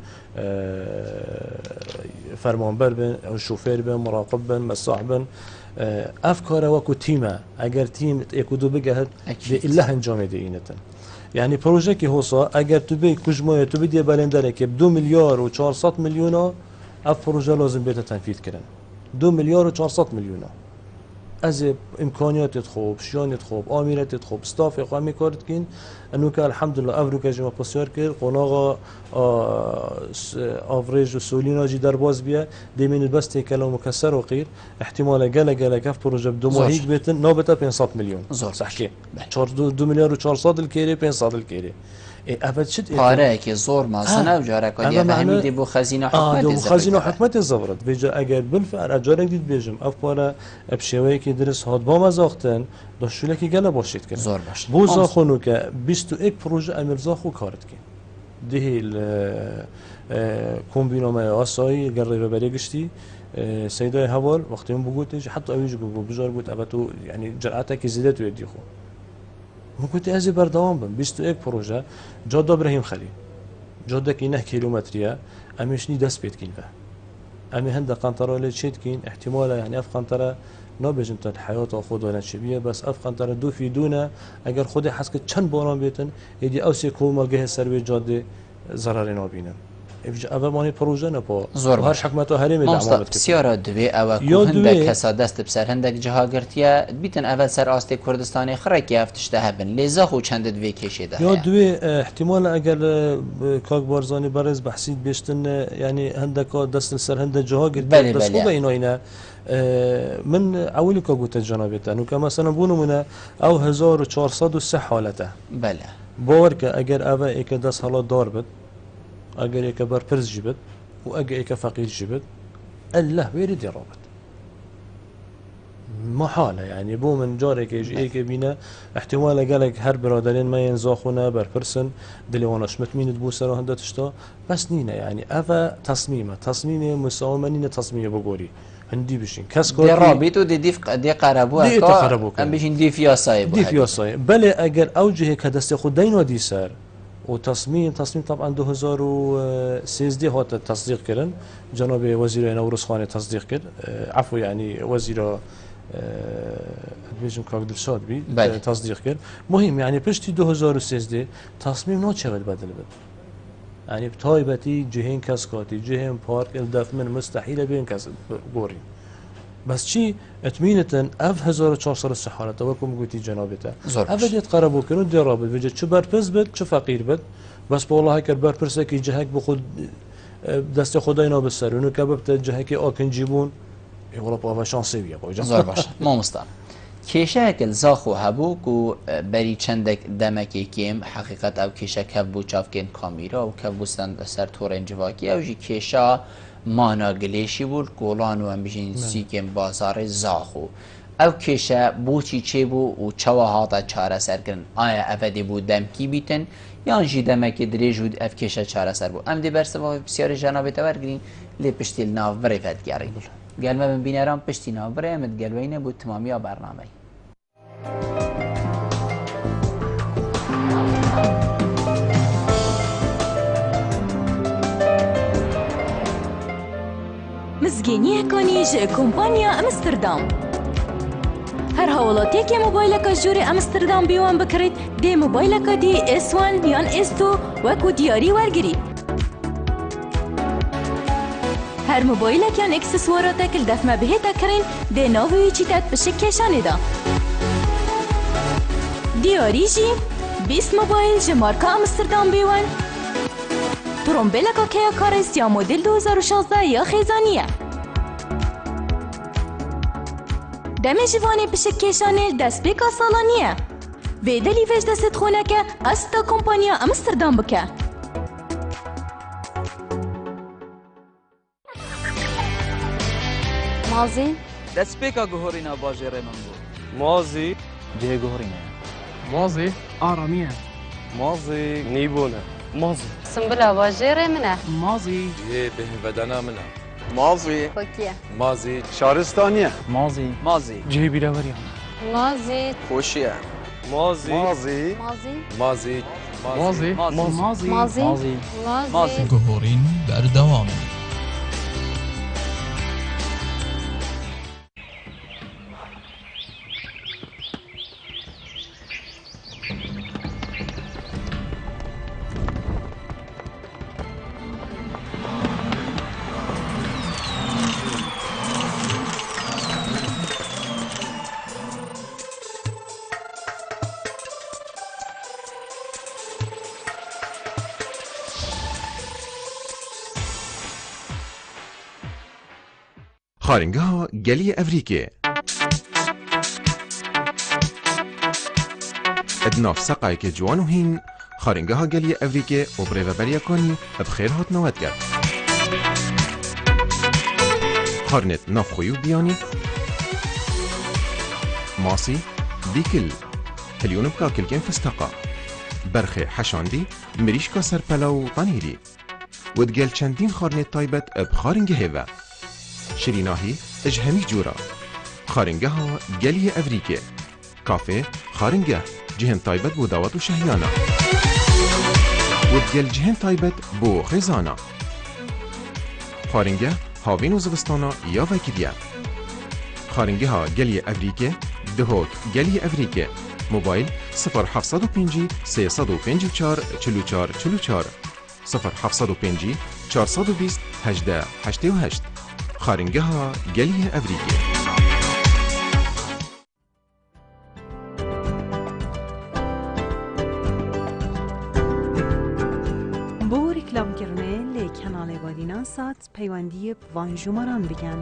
B: فرمانبر بن او شوفير بن مراقب بن مساح بن افكار وكو تيما اگر تيم يكودو بجهد الا انجام دينتن يعني بروجه كي هوصا اگر تو بي كجمايه تو بدي بلندره كي 2 مليار و 400 مليون اف بروجه لازم بيت تنفيذ كرن 2 مليار و 400 مليون از امكانيات خوب شيانت خوب اميرات خوب ستاف خو امي كارت كين انه كان الحمد لله افروكا جما باسيار كير قناغا افريج وسولينا جي درباز بيا ديمين بس كلام مكسر وقير احتمال قال كف بروجه بدو ماهيك بيتن نوبته 500 مليون صحكي 2 مليار و 400 الكيري 500 الكيري ابد شد
A: پاره که زور مازنه و جارك ودي فهميدي بو خزينه حكومت
B: بو خزينه حكومت زبرت بيجا اگر بالفعل جارك ديد بيجم اف پاره بشوي كي درس هاد با مزاختن داشوله كي گله باشید كن
A: زور باش
B: بو زاخونو که 21 پروژه امرزا خو کارت كن ده كومبينومه اساي قريبه بري گشتي سيداي هوال وقتی من بگوتش حتى اويج بجار گوت ابتو يعني جرأتك زيدت ويدي خو ممكن ازي بردوام بم 21 بروجه جاده ابراهيم خليل جاده كي 9 كيلومتريه امشني دس بيت كيلفا امي هند قنطره اللي تشيتكين احتمال يعني اف قنطره نابجم تن حياه خود ولا شبيه بس اف قنطره دو في دونه اگر خود حسك چند باران بيتن يدي اوسي كوما جه سروي جاده ضرر نابينم اول مانی پروژه نه با هر حکومت و هرمی دعوت کرد
A: سیاره دوی او کوهنده کسا دست بسر هندک جها گرتیا بیتن اول سر آسته کردستانی خرکی افتشته هبن لیزا خو چند دوی کشیده
B: یا دوی احتمال اگر کاک بارزانی برز بحثید بیشتن یعنی هندک دست سر هندک جها گرتیا بس خوبه اینا من اولی که گوته جنابیتن و که مثلا بونو منه او 1403 حالته
A: بله
B: باور که اگر اول ایک دست حالات دار بد اگر یک برپرس جبت و اگر یک فقير جبت الله ويرد يرابط محاله يعني بو من جارك يجي ايك بينا احتمال قالك هر برادرين ما ينزاخونا برپرسن دليواناش متمين تبو سرا هنده تشتا بس نينا يعني افا تصميم مساومنين تصميم بقوري هندي بشين كاسكو
A: دي رابطو دي ديف دي قربوها ام بشين دي فياساي
B: بله اگر اوجه كدست خدين ودي سر وتصميم طبعا 2013 هات تصديق كرن جناب وزير نوروز خان تصديق كر عفوا يعني وزير بيجم كاك درشاد بي تصديق كر مهم يعني بشتي 2013 تصميم نوتشغل بدل بد يعني بتايبتي جهين كاسكاتي جهين بارك الدف من مستحيل بين كاس غوري بس شي اتمينة اف 1400 الصحانة توكم قلتي جنابته ابد يتقربوا كانوا دي رابط بيجي شو بربز بد شو فقير بد بس والله هيك بربرسك يجهك بخد دست خداینا بسر اونو که ببت جهکی آکن جیبون والله بابا شانسي بيا بوجا
A: زۆر باشە مامۆستا کێشەیەکە زاخۆ هەبوو و بەری چەندێک دەمەکێکیم حقیقت ئەو کێشە کەف بوو چاوکێن کامیرا و کەف بووستان لەسەر تۆڕێنجڤاکی ئەوژی کێشە ماناگلێشی بوو گۆڵان و ئەم بژین سیکێن بازارێ زاخۆ ئەو کێشە بۆچی چێبوو و چەوە هاتە چارەسەرکردن ئایا ئەڤە دەبوو دەمکی بیتن یانژی دەمەکی درێژ و ئەف کێشە چارەسەر بوو ئەم دێ بەرسەوە پرسیاری ژانابێتەوەرگرین لێ پشتی ناوبڕێ فەتگیاری گەلمە من بینەران پشتی ناوبڕێ ئەمت گەلوەینە بوو تمامیە بەرنامەی
D: مزگەینیەکانی ji کۆمپانیا ئەمستردام هەر هەوڵاتێکی مۆبایلەکە ژووری ئەمستردام بێوان بکرێت دێ مۆبایلەکە دی S1 یان S2 وەکو دیاری وەرگریت هەر مۆبایلێکیان ئەکسسواراتێکل دەفمە بهێتەکردین دێ ناوی چیتەت پشک کێشانێدا دیاری ژی 20 مۆبایل ji مارکە ئەمستردام بێوان ترۆمبیلەکە کەیە کارێس یا مۆدل 2016 یا خێزانیە دەمێ ژیوانێ پشک کێشانێ دەستپێکا ساڵانیە بێدەلی vêj دەست خۆنەکە ئەستا کۆمپانیا ئەمستردام بکە
E: مازی
F: دەستپێکا گوهۆڕینە باژێڕێ من بوو
B: مازی
F: جێ گوهۆڕینە
B: مازی
G: آرامیه
B: مازی نیبونه مازی
E: سنبلا باژێڕێ منە
G: مازی
B: یه بهودنا منه
H: مازی
E: خۆکیە
B: مازی
H: شارستانیه
F: مازی مازی
G: جهی بیراوریان
E: مازی
H: خوشیه
B: مازی
H: مازی
E: مازی
B: مازی
G: مازی مازی
E: مازی
F: مازی
E: مازی
I: گهۆڕین بەردەوام
J: خارنگها گلی افریقیه ادناف سقای که جوان و هین خارنگها گلی افریقیه و بریوبریا کنی بخیر هات نوت کرد خارنت ناف خویو بیانی ماسی بیکل هلیون بکا کلکن فستقا برخی حشاندی مریشکا سرپلا و پنیری ودگل چندین خارنت تایبت بخارنگه هوا شریناهی اجهمی جورا خارنگه ها گلی افریقیه کافه خارنگه جهن تایبت بو داوت و شهیانا ودگل جهن تایبت بو خیزانا خارنگه هاوین و زوستانا یا وکیدیه خارنگه ها گلی افریقیه دهوت گلی افریقیه موبایل 0705 354 44 44 0705 420 18 88 خارنگه ها گلی افریقیه
K: بۆ ریکلامکردنێ لێ کەناڵی بادینان سات پەیوەندی بڤان ژوماران بگەن.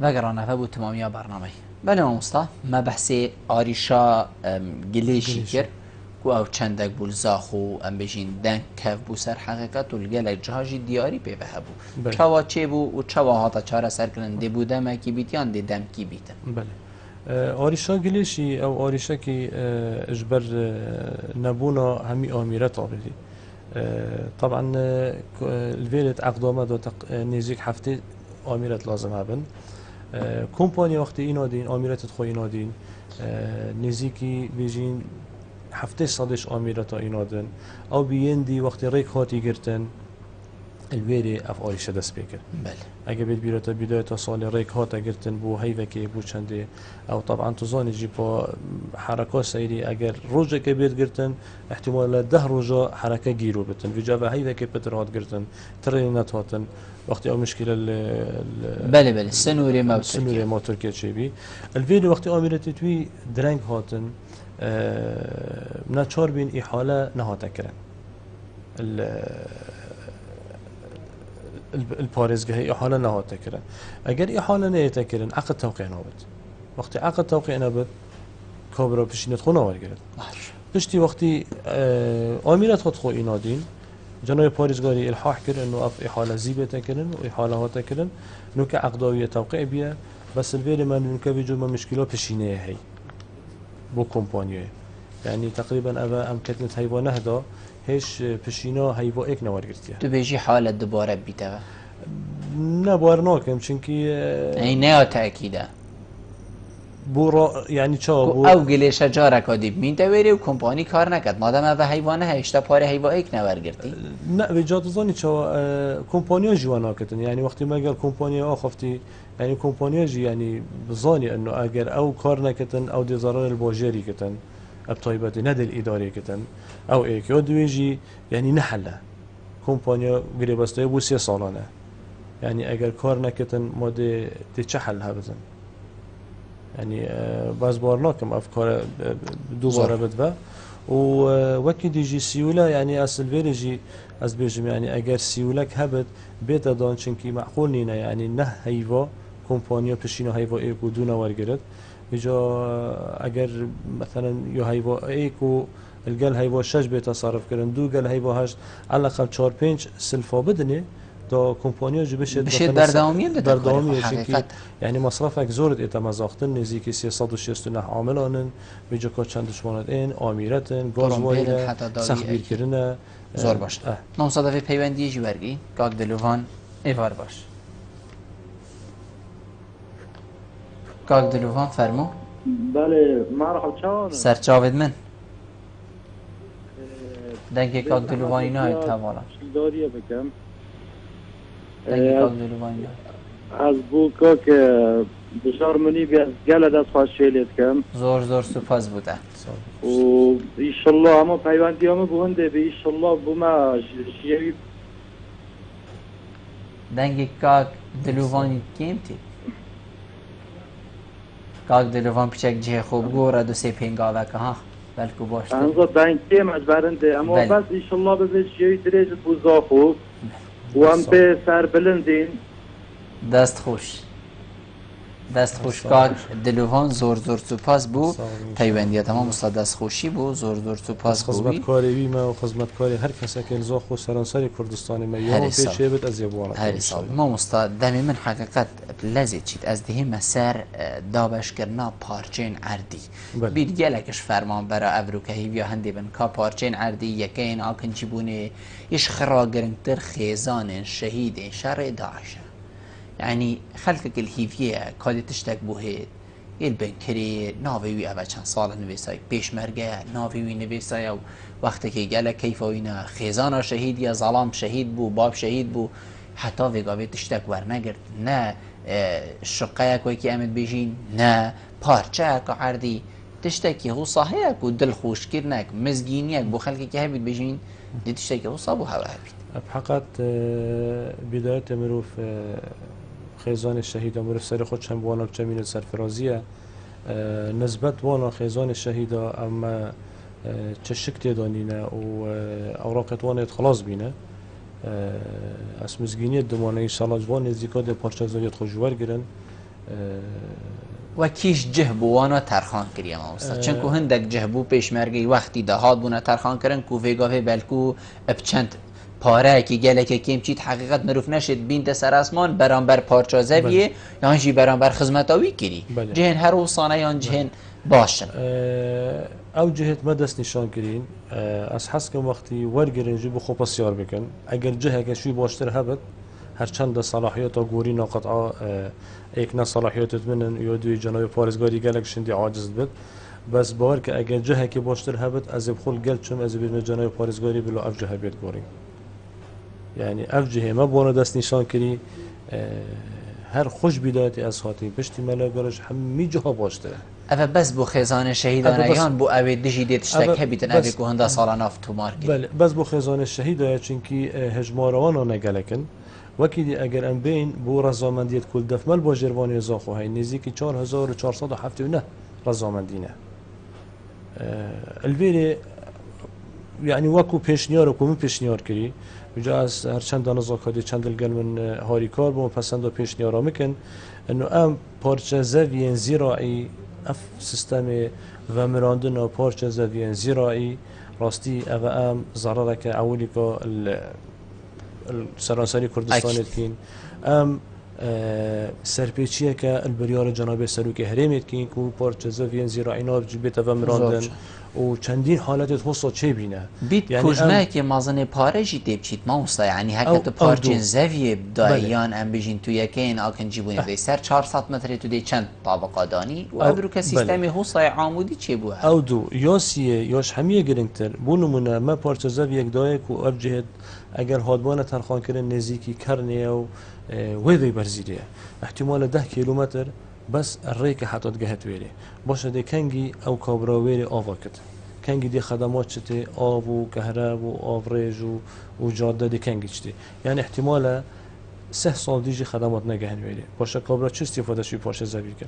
A: وەگەڕانەفە بوو تمامیە بەرنامەی بەلێ مامۆستا مە بەحسێ ئاریشا گلێشی کرد و ئەو چەندێک بوو زاخ و ئەم بێژین دەنگ کەف بوو سەر حەقیقەت و لەگەلێک جاژی دیاری پێوە هەبوو چاوا چێ بوو و چاوا هاتە چارەسەرکردن دێبوو دەمەکی بیتیان دێ دەمکی بیتن
B: آریشا گلێشی ئەو ئاریشەکی ژبەر نەبوونا هەمی ئامیرەت ئاڵێتی طبعا الفيلت أقدامه دو نزيك حفتي آميرت لازم هبن كومبانيا وقت إنادين آميرت تخوي إنادين نزيكي بيجين حفتي صدش آميرت إنادن أو بيندي وقت ريك هاتي جرتن الویری اف آیشه دست بکر.
A: بله.
B: اگه بید بیرته بداية سال ریک هات گرتن بو هیوه که بو چنده او طبعا تزانی جی با حرکات سیری اگر روزه که بید گرتن احتمال 10 روزه حرکه گیرو بتن ویجا به هیوه که پتر هات گرتن ترینت هاتن وقتی او مشكله
A: بله سنوري
B: ما تركيا شيبي الفيديو وقتی اميرتي توي درنگ هاتن ناتشور بين احاله نهاتا كرن الباريزگاهي احاله نهاتا كرن اگر احاله نهاتا كرن عقد توقيع نابت وقتی عقد توقيع نابت كابرا بشينت خو نوار گرت پشتی وقتی اميرت خود خو اینادین جنای پاريزگاري الحاح كر انه اف احاله زيبه كرن واحاله هاتا كرن نو كعقداويه توقيع بيا بس الفيري من نكبيجو ما مشكله بشينه هي بو كومبانيه يعني تقريبا ابا ام كتنت هيوانه هدا هيش بشينا هيوا اك نوار گرتيه
A: تو بيجي حاله دوباره بيتوا
B: نه بارناكم چونكي
A: اي نه تاكيده
B: بورا يعني چا
A: بو او گلیش جاره کادی مين دويري و کمپانی کار نکرد مادام اوه حیوانه هشتا پاره هیوا ایک نور گرتی
B: نه وجات زاني چا كومبانيا جوانا كتن يعني وقت ما قال كومبانيا اخفتي يعني كومبانيا جي يعني بظاني انه اگر او کار نکتن او دي ضرر الباجري كتن ابطيبتي ند الاداري كتن او ايك يودويجي يعني نحله كومبانيا غريبسته بو 3 سالانه يعني اگر کار نکتن ما دي تشحل هبزن يعني باز بارناكم افكار دوباره بدفع ووكي دي جي سيوله يعني اصل فيرجي از بيجم يعني اگر سيولك هبت بيتا دان چنكي معقول نينا يعني نه هيوا كومبانيا بشينو هيوا ايكو دونا ورگرت اجا اگر مثلا يو هيوا ايكو القل هيوا 6 بيتصرف كرن دو قل هيوا 8 على الاقل 4 5 سلفا بدني دا كومبانيا جو
A: بشه برداومی
B: بده يعني مصرفك زورد اتا مزاختن نزيكي 369 عاملانن بيجا کا چند دشمنات ان اميرتن غازوایل سخبیر کرنه
A: زور باش نام صدفه پیوندی جوارگی گاگ دلوان ایوار باش گاگ دلوان فرمو
H: بله مرحبا چاون
A: سرچاود من دنگه گاگ دلوانی نه توالا
H: داریه بکم
A: از
H: بوکا که بشار منی بیاد گله دست خوشیلیت کم
A: زور سپاس بوده
H: و ایشالله اما پیوندی همه بونده به ایشالله بوما شیوی
A: دنگی کاک دلوانی کیمتی کاک دلوان پیچک جه خوب گوره دو سی پینگاوه که ها بلکو باشته
H: انزا دنگ کیم از برنده اما بس ایشالله بزید شیوی دریجت بوزا خوب و هم به سر بلندین
A: دست خوش کاک دلوان زور سپاس بو پیوندی تمام استاد دست خوشی بو زور سپاس بو
B: خدمتکاری ما و خدمتکاری هر کسی که الزا خو سرانسری کردستان ما یوم پیشه بد از یبوان
A: هر سال ما استاد دمی من حقیقت لذت چید از دهی مسر دابش کرنا پارچین عردی بید گلکش فرمان برا افروکهی بیا هندی بن کا پارچین عردی یکین آکن چیبونه ایش خراگرنگتر خیزان شهید شر داعش يعني خلقك الهيفيه كادي تشتك بوهيد البنكري ناوي أبا چند سال نویسای پیش مرگه ناوی نویسای و وقتی که گله کیف و اینا خیزانا شهید یا ظلام شهید بو باب شهید بو حتی وگاوی تشتک ور نگرد نه شقه کوی که امد بیجین نه پارچه که عردی تشتکی هو صحیح و دل خوش کرنک مزگینیک بو خلقی که هبید بیجین دی تشتکی هو صابو هوا هبید
B: بحقت بداية مروف خيزان الشهيدة مروف سر خود چند بوانا بچمين سرفرازية نسبت وانا خيزان الشهيدة اما تشك تيدانينا و اوراقت وانا خلاص بينا اسمزگينية دمانه ان شاء الله جوان نزيكا ده پارچه زاريت خود جوار گرن
A: و کیش جهبو وانا ترخان کریم اوستا چنکو هندک جهبو پیشمرگی وقتی دهات بونا ترخان کرن کو ویگاوه بلکو بچند پاره که گله که کم چیت حقیقت مروف نشد بین سر اسمان برانبر پارچازه بیه یا جی برانبر خدمتاوی کری جهن هر وصانه یا جهن باشن
B: او جهت ما دست نشان کرین از حس کم وقتی ورگرین جی بخو پسیار بکن اگر جهه که شوی باشتر هبت هر چند صلاحیت گوری ناقطعا ایک نه صلاحیت منن یا دوی جناب پارزگاری گله شندی عاجز بد بس باور که اگر جهه که باشتر هبت از بخول گل چم از بین جناب پارزگاری بلو اف جهه بیت گوری يعني أفجه ما بونا دست نشان كري هر خوش بدايتي از هاتي بشتي ملا قرش همي جها باشتره
A: أفا بس بو خزانه شهيدان يان بو أوي دجي ديت اشتك هبيتن أوي كو هندا سالا ناف تو ماركي
B: بله بس بو خزانه الشهيدة چنكي هجماروانا نگلكن وكيدي اگر ام بين بو رزامنديت كل دفمل با جرواني زاخو هاي نزيكي 4479 رزامندينه الويري يعني وكو پیشنیار و پیشنیار کری وجا از هر چند دانه زاکادی چند الگل من هاری کار بوم پسند و پیشنیارا میکن انه ام پارچه زوین زیرایی اف سیستم و مراندن و پارچه زوین زیرایی راستی او ام ضرره که اولی که سرانسری کردستان کین ام سرپیچیه که البریار جناب سروک هرمید کین که پارچه زوین زیرایی ناب جلبیت و مراندن و چندین حالت حسا چه بینه
A: بیت
B: یعنی
A: کجمه که مازن پاره جی بچید ماوستا یعنی هکت پارچین زویه بدایان ام بجین تو یکین آکن جیبونی بدی سر 400 متر تو دی چند طابقه دانی و ابرو که سیستمی حسا عامودی چه بوه
B: او دو یاسیه یاش همیه گرنگتر بونمونه ما پارچه زوی یک دایه که اب جهد اگر هادبانه ترخان کرن نزیکی کرنه و ویوی برزیلیه احتمال 10 کیلومتر بس الريك حتى تجهت ويلي باش دي كنجي او كابرا ويلي افاكت كنجي دي خدمات شتي افو كهرب وافريج وجاده دي كنجي شتي يعني احتمال 3 سال ديجي خدمات نجهن ويلي باش كابرا چه استفاده شي باش زبي كر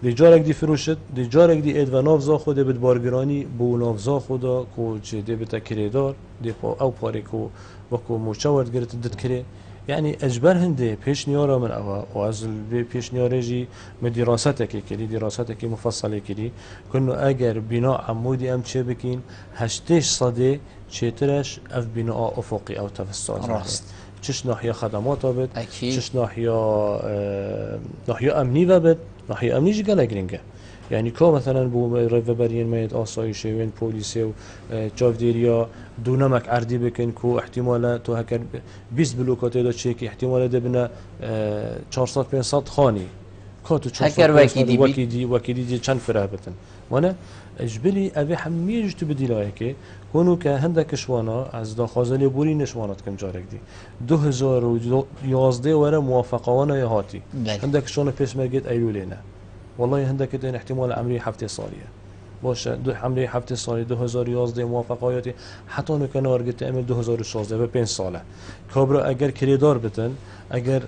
B: دي جارك دي فروشت دي جارك دي اد و نافزا خود بد بارگرانی بو نافزا خدا کو چه دي بتكريدار دي او باريكو وكو مشاور گرت دد كري يعني اجبر هندي پیش نیارا من اوا و از پیش نیارجی من دراستك کلی دراستك مفصله کلی کنو اگر بنا عمودی ام چه بکین 8 صده چترش اف بنا افقی او توسط راست چش ناحیه خدمات بد چش ناحیه امنی و بد ناحیه امنی جگل گرینگه يعني كو مثلا بو ريفبرين ميت آسایش وين پلیس و چاوديريا دونمك عردي بكن كو احتمال تو هكر 20 بلوكات دا تشيكي احتمال دبنا 400 500 خاني كاتو 400 وكيدي دي چند فرح بتن وانا اجبلي ابي حميج تو بديلايكي كونو که هندك شوانا از داخازل بوري نشوانات كم جارك دي 2011 ورا موافقه وانا يهاتي هندك شوانا پیش مرگت ايلولينا والله هندك دين احتمال عمري حفتي صالية باشه عمري حفتي صالية 2011 موافقاتي حتى انه كان ارجت تعمل 2016 به 5 ساله كابرا اگر كريدار بتن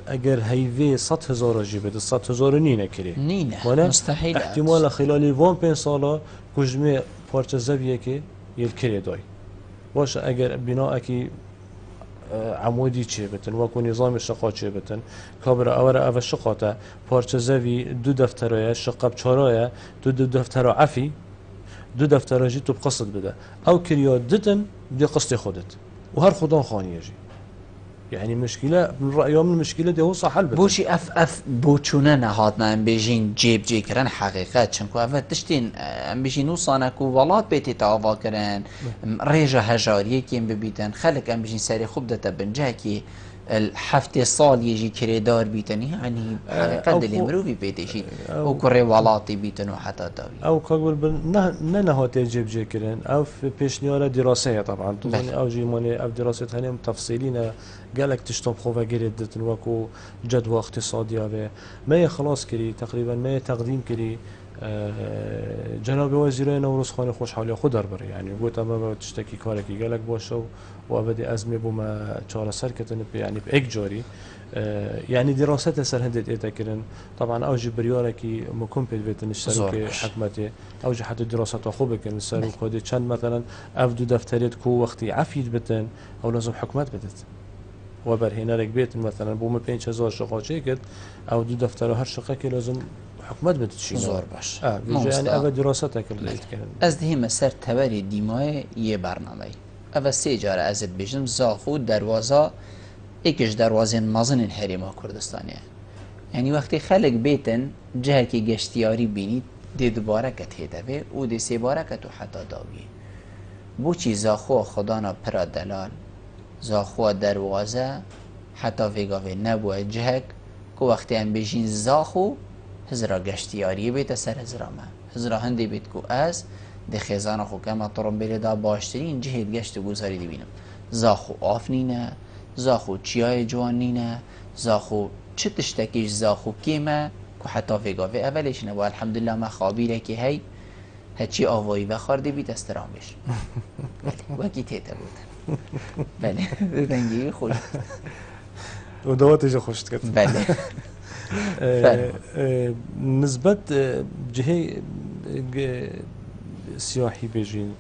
B: اگر هيفي 100,000 جيبت 100,000 نينه كري
A: نينه مستحيل
B: احتمال خلال 5 ساله كجمه پارچه زویه که یل كريداي باشه اگر بناء کی عمودی چه بتن و کو نظام شقا چه بتن کابر اور شقاته پارچه زوی دو دفترای شقب چارای دو دفتر عفی دو دفتر جی تو بقصد بده او کریا دتن دي قصد خودت و هر خودان خانیه جی يعني مشكله من رايهم المشكله دي هو صح حل
A: بوشي اف بوچونه نهاتنا ام بيجين جيب جي كرن حقيقه چنكو اف تشتين ام بيجين وصانكو ولات بيتي تاوا كرن ريجا هجاريه كيم ببيتن خلق ام بيجين ساري خوب دتا بنجاكي الحفتة صال يجي كريدار بيتني يعني حقيقة اللي مروفي بيتشي او كوري والاتي بيتنو حتى داوي
B: او كقول نه نهات جيب جي كرن او في بيشنيارة دراسية طبعا طبعا او جي مالي او دراسة هنيم تفصيلين قالك تشتم خوفا جريدتن وكو جدوى اقتصادية ما خلاص كري تقريبا ما تقديم كري جناب وزير نوروز خان خوشحالی خود درباره يعني قلت اما تشتكي كاركي قالك باشو وابدي ازمه بما چاره سر كتن يعني باك جاري يعني دراسات سر هندت اتكرن طبعا اوجي برياركي مكمبل بيتن الشركه حكمته اوجي حتى دراسات خوبه كان السر كود چند مثلا افدو دفترت كو وقتي عفيد بتن او لازم حكمت بدت وبر هنا رك بيت مثلا بوم 5000 شقه چيكت او دو دفتر هر شقه كي لازم حكومت بتشي
A: زور باش
B: يعني اول دراستك اللي كان
A: از دهیم سر تبری دیمای یه برنامه اول سه جاره ازت بجم زاخو دروازه اكش دروازه مازن الحريمه كردستانيه يعني وقتی خلق بیتن جهر کی گشتیاری بینید دی دوباره کت هدفه و دی سه باره کتو حتی داویه بوچی زاخو خدانا پرا دلال زاخو دروازه حتی ویگاوه نبوه جهک که وقتی هم بجین زاخو هزرا گشتیاری بیت سر هزرا ما هزرا هندی بیت کو از ده خزانه خو کما طرم بله دا باشترین جهت گشت گذاری دی بینم زاخو آفنینه زاخو چیای جوانینه زاخو چه تشتکیش زاخو کیمه که حتی فیگاوی اولش نبا الحمدلله ما خابیره که هی هچی آوایی و خارده بید استرامش وکی تیتا بود بله دنگی خوش
B: و دواتش خوش کرد
A: بله
B: نسبت جهه سیاحی بجین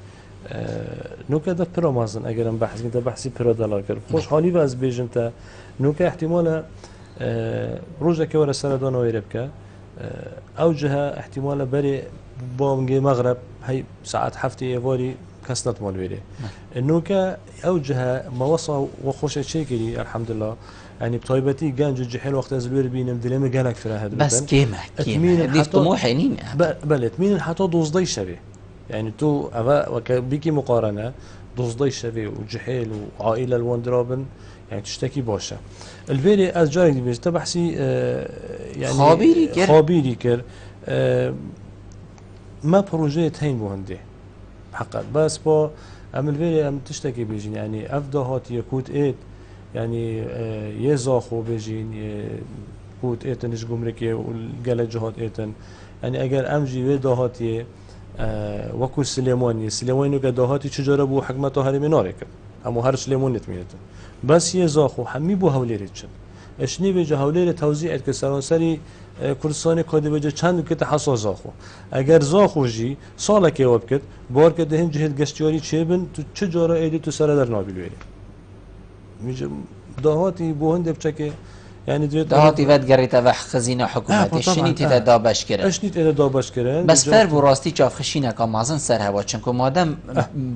B: نوکه ده پرا مازن اگرم بحث کنید بحثی پرا دلار کرد خوشحالی و از بیجن تا نوکه احتمالا روزه که ورا سردان ویرب که او جهه احتمالا بری بامگه مغرب هی ساعت هفته ایواری کس نتمال ویره نوکه او جهه موصا و خوش چیکری الحمدلله يعني بطيبتي جانج الجحيل وقت أزلوير بينم دلما جالك في هذا
A: بس كيما دي طموحين
B: بلت مين حتى دوزدي شبه يعني تو أبا وكبيكي مقارنة دوزدي شبه وجحيل وعائلة الوندرابن يعني تشتكي باشا الفيري از جارك دي بيش تبحسي يعني خابيري كر ما بروجيه هين بوهندي حقا بس با ام الفيري ام تشتكي بيجين يعني افداهات يكوت ايد يعني يزاخو بيجين كوت ايتن ايش جمركي والجل جهات ايتن يعني اگر امجي وداهاتي وكو سليماني كداهاتي تجاره بو حكمته هرمي نارك اما هر سليمان نتميتن بس يزاخو حمي بو هوليريتشن اشني بيجا هولير توزيع كسرانسري كردستان كادي بيجا چند كت حساس زاخو اگر زاخو جي سالك يوبكت بار كده هن جهت گشتياري چيبن تو چجاره ايدي تو سر در نابلويري میشه دهاتی بوهنده بچه يعني
A: دهاتی ود گریت و خزینه حکومتی شنیت تا دابش کرد
B: اشنیت تا دابش کرد
A: بس فر براستی چاف خشینه که مازن سر هوا چنکو مادم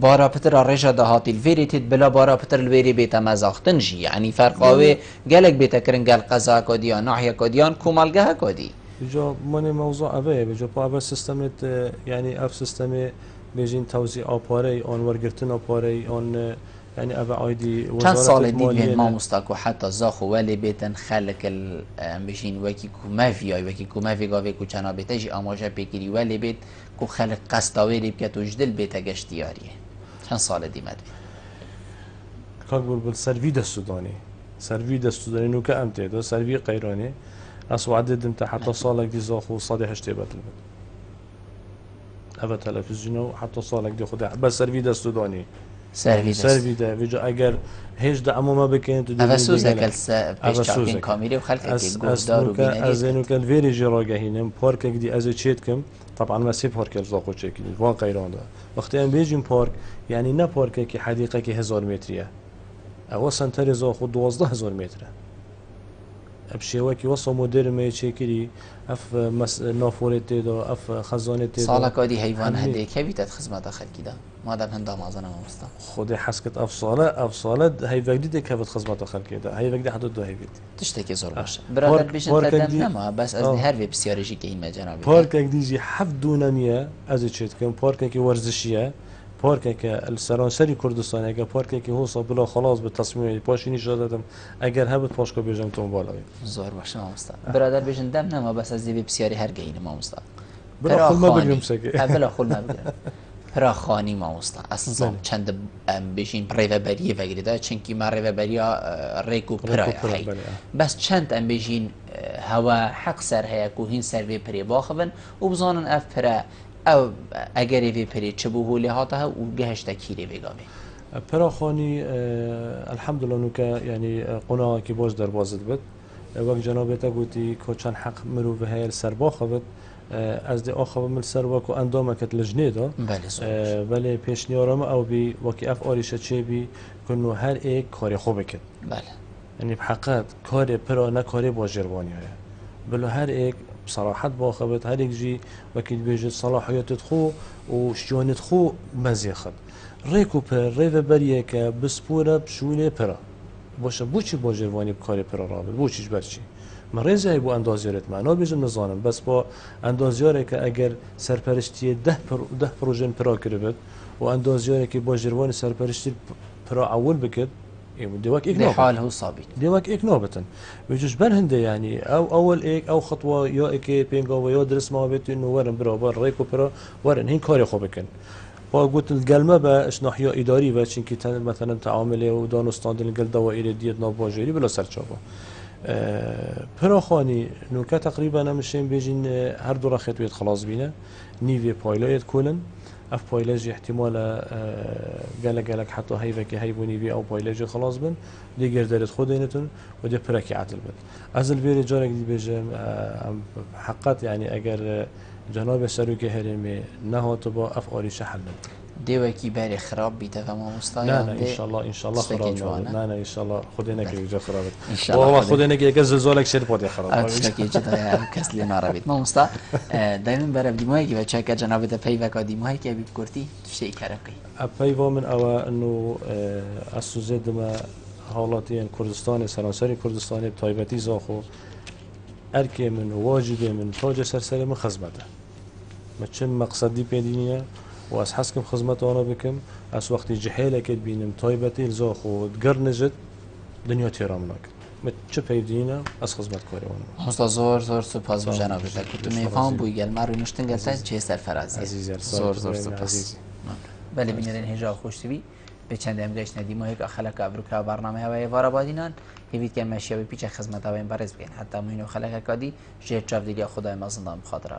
A: بارا پتر رجا دهاتی الویریت بلا بارا پتر الویری بیت مزاختن جی يعني فرقاوی گلک بیت کرن گل قضا کدیان ناحیه کدیان کومالگه کدی
B: بجا من موضوع اوه بجا با اول سیستمت يعني اف سیستم بيجين توزيع آپاره آن ورگرتن آپاره آن يعني أبا عادي
A: چند سال دید ما مستاکو حتی زاخو ولی بیتن خلق بيجين وكي كومافيا وكي كومافي قاوي كو چنا بيتجي آماجه بكري ولی بیت كو خلق قصداويري بكت وجدل بيتا گشتياريه چند سال دي مد
B: كاكبر بالسرفي السوداني سرفي السوداني نوكا امتي دو سرفي قيراني أسو عدد انت حتى صالك دي زاخو صادي هشتيبات البت أبا تلفزيونو حتى صالك دي خده بس سرفي السوداني سروی ده ویجا اگر هیچ دعمو ما بکن تو
A: دیگه سوزه کل پیشچاکین کامیری و خلقه که گوزدار و بینگی
B: از اینو کل ویری جراگهینم پارک دی از چیت کم طبعا ما سی پارک زاخو چکیدیم وان قیران ده وقتی ام بیجیم پارک یعنی نه پارک که حدیقه که 1000 متریه او سنتر زاخو 12000 متره ابشیوه که وصل مدر ما چکیری اف نافورت دا اف خزانت دا
A: سالک آدی حیوان هدیه که بیتت خدمت خلقی ده مادام هندا مازن ما مستا
B: خود حسكت افصاله هي وقتی که خدمت خلقی ده هي وقتی حدود ده هي
A: تشتكي زور باشه برادر بيشن تدم نما بس از هر وی بسیارشی که این مجنابی
B: پارک دیجی 7 دونمیه از چیت کم پارک که ورزشیه پارک که السرانسری کردستان که پارک که هو بلا خلاص به تصمیم پاشینی شدادم اگر هبت پاشکو بیجم تو بالا
A: زور باشه ما مستا برادر بيشن دم نما بس از وی بسیاری هر گین ما مستا
B: بلا خل ما بگم سگه
A: بلا خل ما بگم پرا خانی ما مستا اصلا چند بشین ریوبریه وگیری داره چنکی ما ریوبریا ریکو پرای بس چند ام بشین هوا حق سر هیا کوهین سر وی پری باخبن و بزانن اف پرا او اگر وی پری چبو هولی هاته و گهشت کیری وگامی
B: پرا خانی الحمدلله نوکا یعنی قناع کی باز در بازد بد وقت جنابتا گویی که چند حق مرو به هیل سر باخبد از دی آخر من سر وکو اندام کت لجنه دا ولی پیشنیارم او بی وکی اف آریشه چه بی کنو هر ایک کاری خوب کت
A: بله
B: یعنی بحقیقت کاری پرا نه کاری با جروانی های بلو هر ایک بصراحت با خبت هر ایک جی وکی بیجت صلاحیت خو و شجانت خو مزیخد ریکو پر ریو بریه که بسپوره بشوله پرا باشه بوچی با جروانی بکاری پرا رابط بوچیش برچی من رزای بو اندازیارت معنا بیشم نزانم بس با اندازیاره که اگر سرپرشتی 10 پروژه پرا کرد و اندازیاره که با جروان سرپرشتی پرا اول بکرد دیوک ایک نابتن
A: حال هو صابی
B: دیوک ایک نابتن بجوش برهنده یعنی او اول ایک او خطوه یا ایک پینگا و یا درس ما بیت انه ورن برابر ریکو پرا ورن هین کاری خوب بکن وقلت القلمة باش ناحية إداري باش إنك مثلا تعامله ودان استاندن القل دوائر ديت نابواجري بلا سرچابه پراخانی نوکه تقریبا نمیشیم بیجین هر دو رخت وید خلاص بینه نیوی پایلایت کلن اف پایلاج احتمال گلک حتی هیوه که هیو نیوی او پایلاج خلاص بن دیگر دارد خود اینتون و دی پرکی عدل بن از البیر جارک دی بیجم حقیقت یعنی اگر جناب سروک هرمی نهات با اف آریش حل
A: دیوه کی بری خراب بیته و ما مستعد
B: نه ان شاء الله خراب نه ان شاء الله خود نگی جا خراب
A: والله
B: خود نگی اگه زلزالک شد پادی خراب
A: اشتکی جدا هم کسلی ناربید ما مستعد دائما برای دیمایی که بچه که جناب تپی و کا دیمایی که بیب کرتی شی کرقی
B: اپی و من او انه اسوزد ما حالاتین کردستان سراسری کردستان تایبتی زاخو ارکی من واجب من تاج سرسری من خدمته ما چه مقصدی پیدینیه و از حسکم خدمت آنها بکم از وقتی جهیله که بینم تایبتی الزا خود گر نجد دنیا تیرام نکرد من چه پیدینه از خدمت کاری آنها
A: مستعد زور سپاس جناب تک تو میفهم بویگل مرو نشتن گلت چه سرفرازی زور سپاس بله بینرین هجا خوشتوی به چند امگش ندیم و هیچ خلق ابروکا برنامه هوای وارابادینان هیچ که ماشیابی پیچ خدمت هایم برز بگن حتی مینو خلق کادی جه چاودیلی خدای مازندان بخاطره